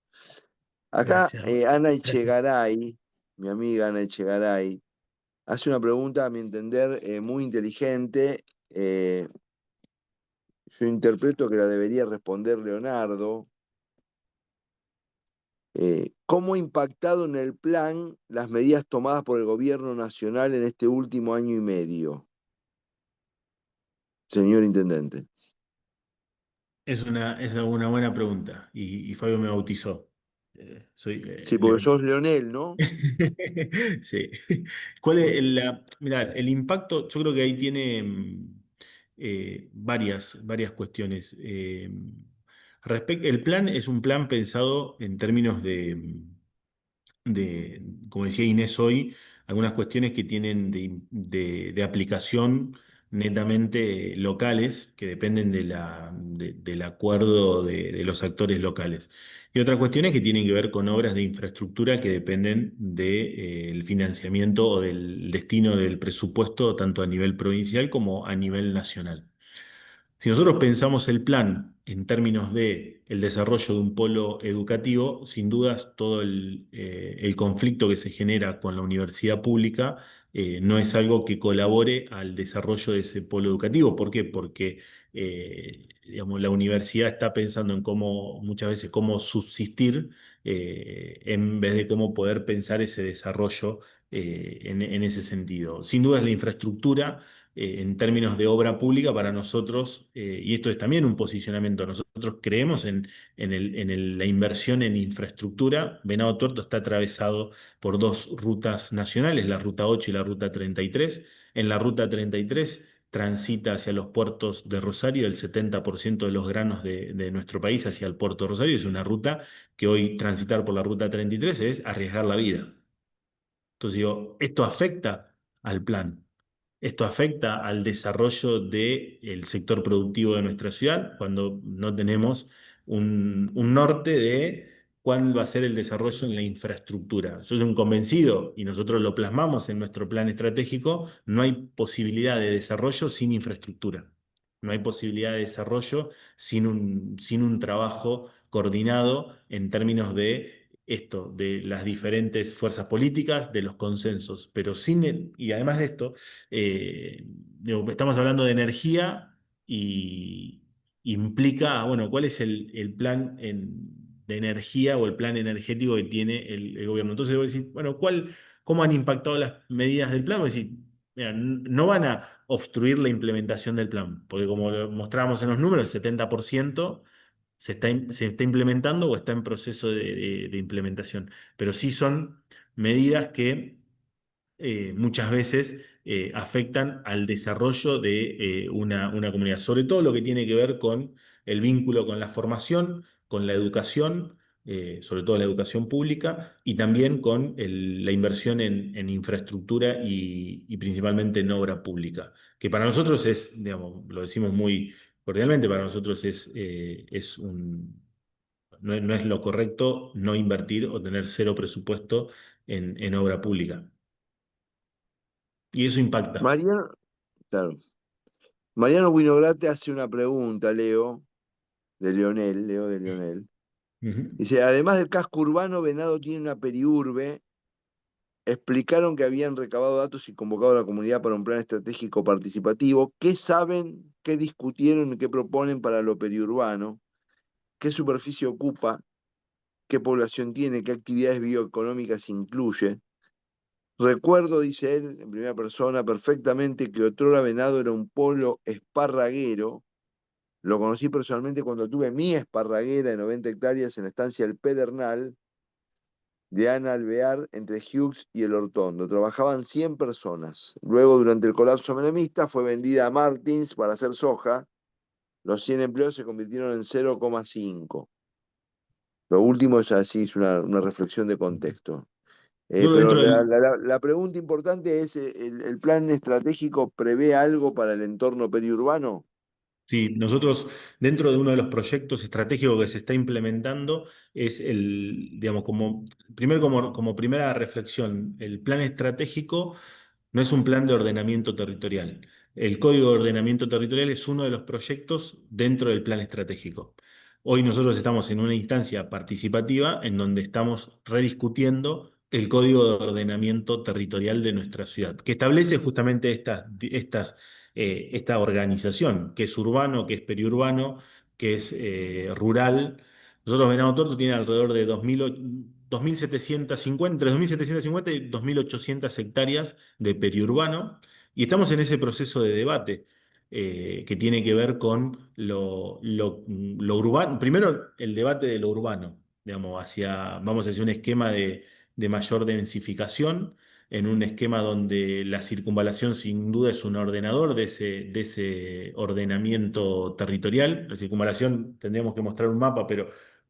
A: Acá
F: Gracias.
A: Ana
F: Gracias.
A: Echegaray, mi amiga Ana Echegaray, hace una pregunta, a mi entender, muy inteligente. Yo interpreto que la debería responder Leonardo. ¿Cómo ha impactado en el plan las medidas tomadas por el gobierno nacional en este último año y medio, señor intendente?
B: Es una buena pregunta y Fabio me bautizó. Soy
A: Sí, porque
B: Leonardo.
A: sos Leonel, ¿no?
B: Sí. ¿Cuál es mirá, el impacto? Yo creo que ahí tiene varias cuestiones. El plan es un plan pensado en términos como decía Inés hoy, algunas cuestiones que tienen de aplicación netamente locales, que dependen del acuerdo de los actores locales. Y otras cuestiones que tienen que ver con obras de infraestructura que dependen del financiamiento o del destino del presupuesto, tanto a nivel provincial como a nivel nacional. Si nosotros pensamos el plan en términos de el desarrollo de un polo educativo, sin dudas todo el conflicto que se genera con la universidad pública no es algo que colabore al desarrollo de ese polo educativo. ¿Por qué? Porque digamos, la universidad está pensando en cómo, muchas veces, cómo subsistir en vez de cómo poder pensar ese desarrollo en ese sentido. Sin duda es la infraestructura en términos de obra pública para nosotros, y esto es también un posicionamiento, nosotros creemos la inversión en infraestructura. Venado Tuerto está atravesado por dos rutas nacionales, la Ruta 8 y la Ruta 33. En la Ruta 33 transita hacia los puertos de Rosario el 70% de los granos de nuestro país hacia el puerto de Rosario. Es una ruta que hoy transitar por la Ruta 33 es arriesgar la vida. Entonces digo, esto afecta al plan. Esto afecta al desarrollo del sector productivo de nuestra ciudad cuando no tenemos un norte de cuál va a ser el desarrollo en la infraestructura. Yo soy un convencido, y nosotros lo plasmamos en nuestro plan estratégico, no hay posibilidad de desarrollo sin infraestructura. No hay posibilidad de desarrollo sin un trabajo coordinado en términos de esto, de las diferentes fuerzas políticas, de los consensos. Pero y además de esto, digo, estamos hablando de energía y implica, bueno, ¿cuál es el plan de energía o el plan energético que tiene el gobierno? Entonces, debo decir, bueno, ¿cómo han impactado las medidas del plan? Voy a decir, mira, no van a obstruir la implementación del plan, porque como lo mostrábamos en los números, el 70% se está implementando o está en proceso de implementación. Pero sí son medidas que muchas veces afectan al desarrollo de una comunidad, sobre todo lo que tiene que ver con el vínculo con la formación, con la educación, sobre todo la educación pública, y también con la inversión en infraestructura y principalmente en obra pública, que para nosotros es, digamos, lo decimos muy cordialmente, para nosotros no es lo correcto no invertir o tener cero presupuesto en obra pública. Y eso impacta.
A: Mariano, claro. Mariano Winograd te hace una pregunta, Leo de Leonel.
B: Ujú.
A: Dice, además del casco urbano, Venado tiene una periurbe. Explicaron que habían recabado datos y convocado a la comunidad para un plan estratégico participativo. ¿Qué saben, qué discutieron y qué proponen para lo periurbano? ¿Qué superficie ocupa? ¿Qué población tiene? ¿Qué actividades bioeconómicas incluye? Recuerdo, dice él, en primera persona, perfectamente que otrora Venado era un polo esparraguero. Lo conocí personalmente cuando tuve mi esparraguera de 90 hectáreas en la estancia El Pedernal de Ana Alvear entre Hughes y El Hortondo. Trabajaban 100 personas. Luego, durante el colapso menemista, fue vendida a Martins para hacer soja. Los 100 empleos se convirtieron en 0,5. Lo último es así, es una reflexión de contexto.
B: Yo
A: Pero
B: dentro del,
A: la pregunta importante es, ¿el plan estratégico prevé algo para el entorno periurbano?
B: Sí, nosotros dentro de uno de los proyectos estratégicos que se está implementando es digamos, primero como primera reflexión, el plan estratégico no es un plan de ordenamiento territorial. El Código de Ordenamiento Territorial es uno de los proyectos dentro del plan estratégico. Hoy nosotros estamos en una instancia participativa en donde estamos rediscutiendo el Código de Ordenamiento Territorial de nuestra ciudad, que establece justamente esta organización, que es urbano, que es periurbano, que es rural. Nosotros Venado Tuerto tiene alrededor de 2.750, entre 2.750 y 2.800 hectáreas de periurbano, y estamos en ese proceso de debate que tiene que ver con lo urbano. Primero, el debate de lo urbano, digamos, vamos hacia un esquema de mayor densificación, en un esquema donde la circunvalación sin duda es un ordenador de ese ordenamiento territorial. La circunvalación tendríamos que mostrar un mapa, pero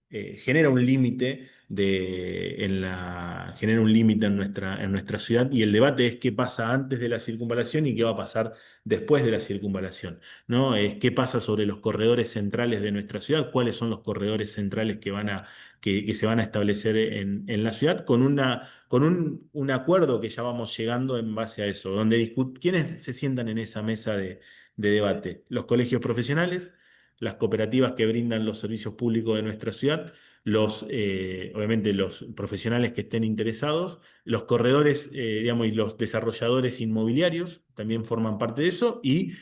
B: genera un límite genera un límite en nuestra ciudad, y el debate es qué pasa antes de la circunvalación y qué va a pasar después de la circunvalación, ¿no? Es qué pasa sobre los corredores centrales de nuestra ciudad, cuáles son los corredores centrales que se van a establecer en la ciudad con un acuerdo que ya vamos llegando en base a eso, donde ¿quiénes se sientan en esa mesa de debate? Los colegios profesionales, las cooperativas que brindan los servicios públicos de nuestra ciudad, obviamente los profesionales que estén interesados, los corredores, digamos, y los desarrolladores inmobiliarios también forman parte de eso, y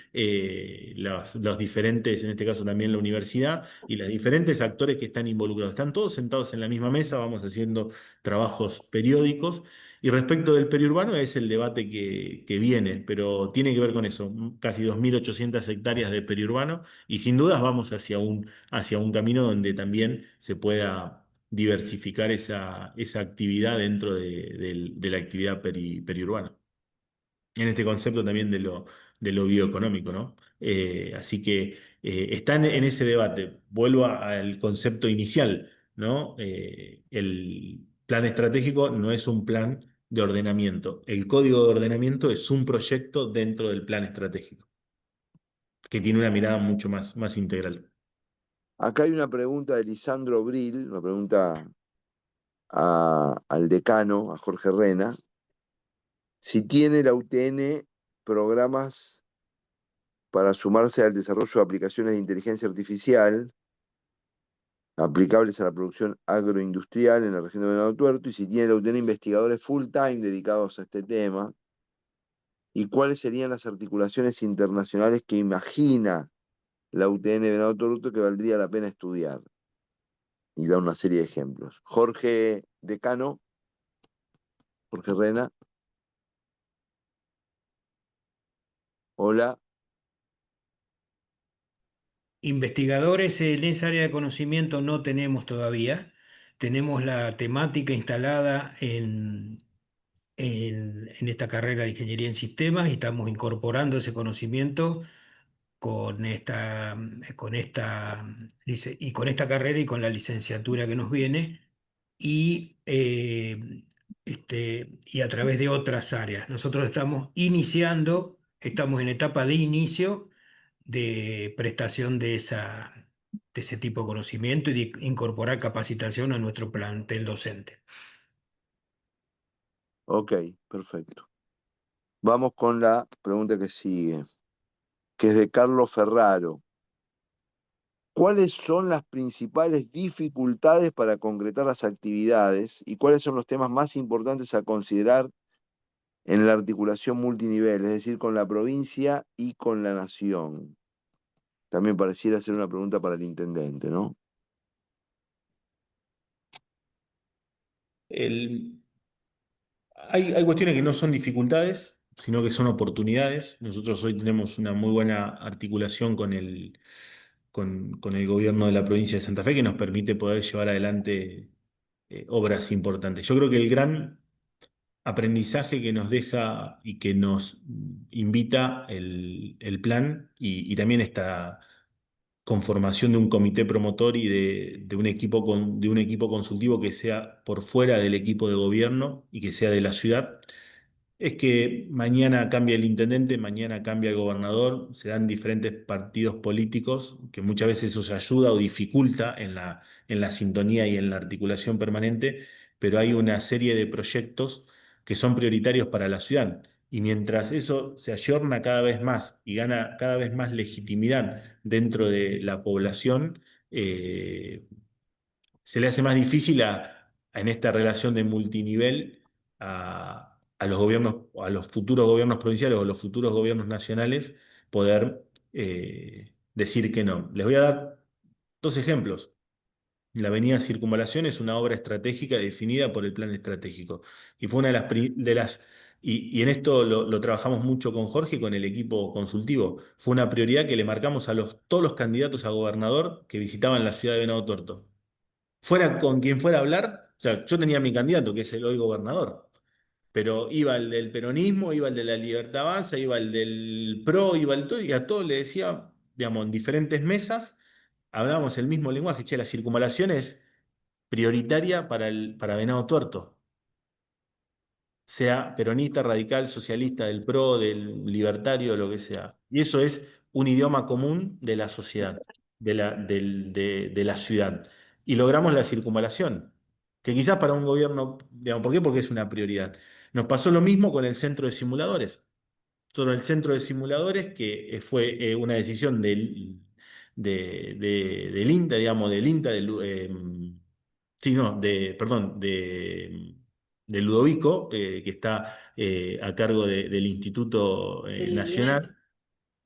B: los diferentes, en este caso también la universidad, y los diferentes actores que están involucrados. Están todos sentados en la misma mesa, vamos haciendo trabajos periódicos. Y respecto del periurbano es el debate que viene, pero tiene que ver con eso, casi 2.800 hectáreas de periurbano, y sin dudas vamos hacia un camino donde también se pueda diversificar esa actividad dentro de la actividad periurbana. En este concepto también de lo bioeconómico, ¿no? Así que están en ese debate. Vuelvo al concepto inicial, ¿no? El plan estratégico no es un plan de ordenamiento. El código de ordenamiento es un proyecto dentro del plan estratégico, que tiene una mirada mucho más integral.
A: Acá hay una pregunta de Lisandro Bril, una pregunta al decano, a Jorge Rena, si tiene la UTN programas para sumarse al desarrollo de aplicaciones de inteligencia artificial aplicables a la producción agroindustrial en la región de Venado Tuerto, y si tiene la UTN investigadores full time dedicados a este tema, y cuáles serían las articulaciones internacionales que imagina la UTN de Venado Tuerto que valdría la pena estudiar. Y da una serie de ejemplos. Jorge Decano, Jorge Rena, hola.
F: Investigadores en esa área de conocimiento no tenemos todavía. Tenemos la temática instalada en esta carrera de ingeniería en sistemas y estamos incorporando ese conocimiento con esta carrera y con la licenciatura que nos viene y a través de otras áreas. Nosotros estamos en etapa de inicio de prestación de ese tipo de conocimiento y de incorporar capacitación a nuestro plantel docente.
A: Ok, perfecto. Vamos con la pregunta que sigue, que es de Carlos Ferraro. ¿Cuáles son las principales dificultades para concretar las actividades y cuáles son los temas más importantes a considerar en la articulación multinivel, es decir, con la provincia y con la nación? También pareciera ser una pregunta para el intendente, ¿no?
B: Hay cuestiones que no son dificultades, sino que son oportunidades. Nosotros hoy tenemos una muy buena articulación con el gobierno de la provincia de Santa Fe, que nos permite poder llevar adelante obras importantes. Yo creo que el gran aprendizaje que nos deja y que nos invita el plan, y también esta conformación de un comité promotor y de un equipo consultivo que sea por fuera del equipo de gobierno y que sea de la ciudad, es que mañana cambia el intendente, mañana cambia el gobernador, se dan diferentes partidos políticos, que muchas veces eso se ayuda o dificulta en la sintonía y en la articulación permanente, pero hay una serie de proyectos que son prioritarios para la ciudad. Y mientras eso se ayorna cada vez más y gana cada vez más legitimidad dentro de la población, se le hace más difícil en esta relación de multinivel a los gobiernos, a los futuros gobiernos provinciales o los futuros gobiernos nacionales poder decir que no. Les voy a dar dos ejemplos. La avenida Circunvalación es una obra estratégica definida por el plan estratégico. Y fue una y en esto lo trabajamos mucho con Jorge y con el equipo consultivo. Fue una prioridad que le marcamos a todos los candidatos a gobernador que visitaban la ciudad de Venado Tuerto. Fuera con quien fuera a hablar, o sea, yo tenía mi candidato, que es el hoy gobernador, pero iba el del peronismo, iba el de la Libertad Avanza, iba el del PRO, iba el todo, y a todos le decía, digamos, en diferentes mesas, hablábamos el mismo lenguaje. Che, la circunvalación es prioritaria para Venado Tuerto, sea peronista, radical, socialista, del PRO, del libertario, lo que sea. Y eso es un idioma común de la sociedad, de la ciudad. Y logramos la circunvalación, que quizás para un gobierno, digamos, ¿por qué? Porque es una prioridad. Nos pasó lo mismo con el centro de simuladores. Todo el centro de simuladores, que fue una decisión del INTA, digamos, del INTA, Sí, no, perdón, de Ludovico, que está a cargo del Instituto
C: Del INET.
B: Nacional,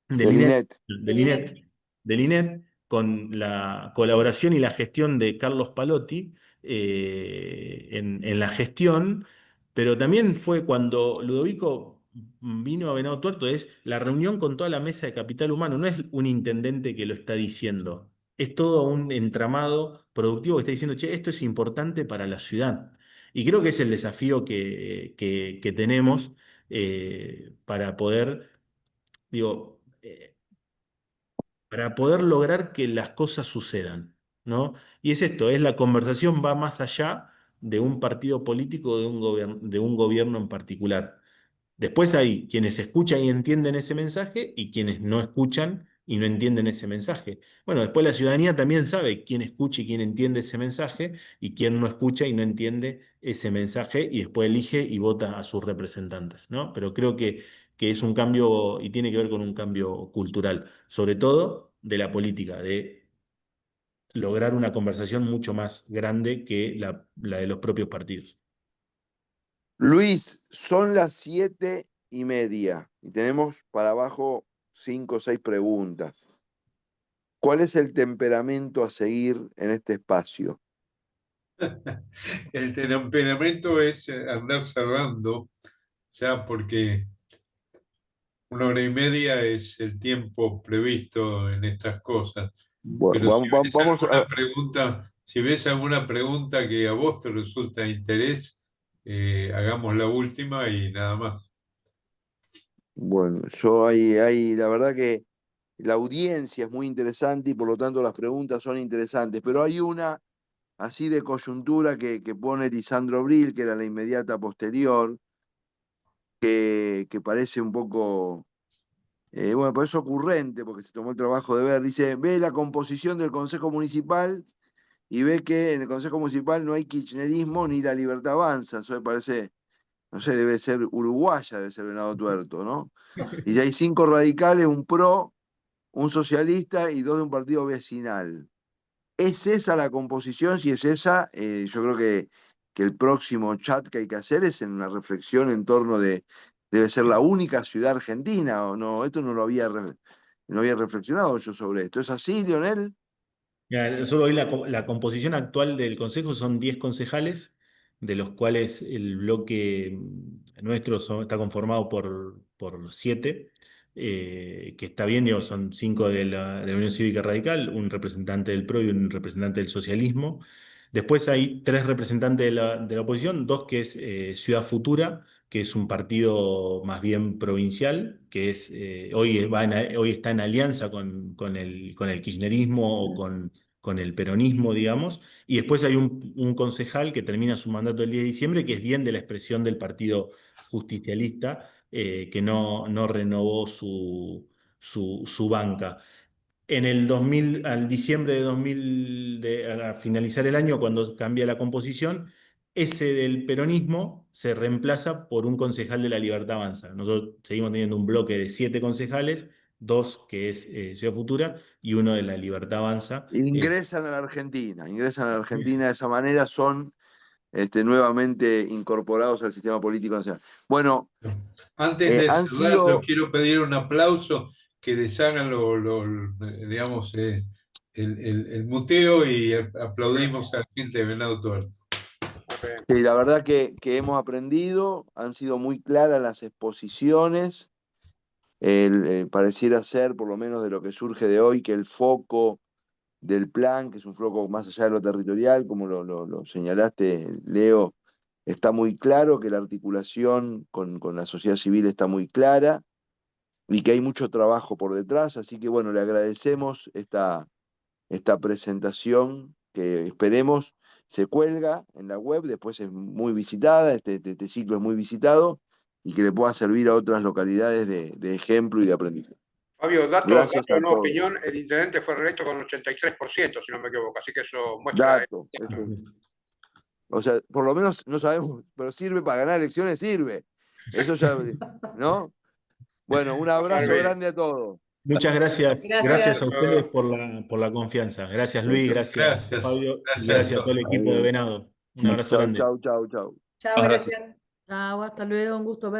B: del
A: Del
B: INET,
A: INET.
B: del INET, del INET, con la colaboración y la gestión de Carlos Palotti en la gestión, pero también fue cuando Ludovico vino a Venado Tuerto, es la reunión con toda la mesa de capital humano, no es un intendente que lo está diciendo, es todo un entramado productivo que está diciendo, che, esto es importante para la ciudad. Y creo que es el desafío que tenemos para poder, digo, para poder lograr que las cosas sucedan, ¿no? Y es esto, es la conversación va más allá de un partido político, de un gobierno en particular. Después hay quienes escuchan y entienden ese mensaje y quienes no escuchan y no entienden ese mensaje. Bueno, después la ciudadanía también sabe quién escucha y quién entiende ese mensaje y quién no escucha y no entiende ese mensaje y después elige y vota a sus representantes, ¿no? Pero creo que es un cambio y tiene que ver con un cambio cultural, sobre todo de la política, de lograr una conversación mucho más grande que la de los propios partidos.
A: Luis, son las 7:30 y tenemos para abajo 5 o 6 preguntas. ¿Cuál es el temperamento a seguir en este espacio?
I: El temperamento es andar cerrando, ya porque 1 hora y media es el tiempo previsto en estas cosas.
A: Bueno,
I: Pero
A: vamos a...
I: si ves alguna pregunta que a vos te resulta de interés, hagamos la última y nada más.
A: Bueno, la verdad que la audiencia es muy interesante y por lo tanto las preguntas son interesantes, pero hay una así de coyuntura que pone Lisandro Bril, que era la inmediata posterior, que parece un poco, bueno, por eso ocurrente, porque se tomó el trabajo de ver, dice, ve la composición del Consejo Municipal y ve que en el Consejo Municipal no hay kirchnerismo ni la Libertad Avanza, eso me parece, no sé, debe ser uruguaya, debe ser Venado Tuerto, ¿no? Y ya hay 5 radicales, un PRO, un socialista y 2 de un partido vecinal. ¿Es esa la composición? Si es esa, yo creo que el próximo chat que hay que hacer es en una reflexión en torno de, debe ser la única ciudad argentina, ¿o no? Esto no había reflexionado yo sobre esto. ¿Es así, Leonel?
B: Mira, solo hoy la composición actual del Consejo son 10 concejales, de los cuales el bloque nuestro está conformado por 7, que está bien, digo, son 5 de la Unión Cívica Radical, un representante del PRO y un representante del socialismo. Después hay 3 representantes de la oposición, 2 que es Ciudad Futura, que es un partido más bien provincial, que es, hoy está en alianza con el kirchnerismo o con el peronismo, digamos, y después hay un concejal que termina su mandato el 10 de diciembre, que es bien de la expresión del Partido Justicialista, que no renovó su banca. Al diciembre de 2000, a finalizar el año, cuando cambia la composición, ese del peronismo se reemplaza por un concejal de la Libertad Avanza. Nosotros seguimos teniendo un bloque de 7 concejales, 2 que es Ciudad Futura y uno de la Libertad Avanza.
A: Ingresan a la Argentina de esa manera, son nuevamente incorporados al sistema político nacional. Bueno,
I: Antes de
A: han
I: cerrar, yo
A: sido...
I: quiero pedir un aplauso que deshagan digamos, el muteo y aplaudimos a la gente de Venado Tuerto.
A: Sí, la verdad que hemos aprendido, han sido muy claras las exposiciones, pareciera ser, por lo menos de lo que surge de hoy, que el foco del plan, que es un foco más allá de lo territorial, como lo señalaste, Leo, está muy claro, que la articulación con la sociedad civil está muy clara y que hay mucho trabajo por detrás, así que bueno, le agradecemos esta presentación que esperemos se cuelga en la web, después es muy visitada, este ciclo es muy visitado y que le pueda servir a otras localidades de ejemplo y de aprendizaje.
G: Fabio,
A: Gracias
G: dato
A: a
G: de nueva
A: todos.
G: opinión, el intendente fue reelecto con 83%, si no me equivoco, así que eso muestra...
A: Dato. O sea, por lo menos no sabemos, pero sirve para ganar elecciones, sirve. Eso ya, ¿no? Bueno, un abrazo grande a todos.
B: Muchas gracias.
C: Gracias.
B: Gracias a ustedes por la confianza. Gracias, Luis. Gracias,
I: Gracias.
B: Fabio. Y
I: Gracias
B: gracias
I: a
B: a todo el
I: todos.
B: equipo de Venado. Un abrazo
A: Chau,
B: grande.
A: chau, chau, chau.
C: Chao,
E: Gracias.
C: gracias.
J: Chao, hasta luego, un gusto ver.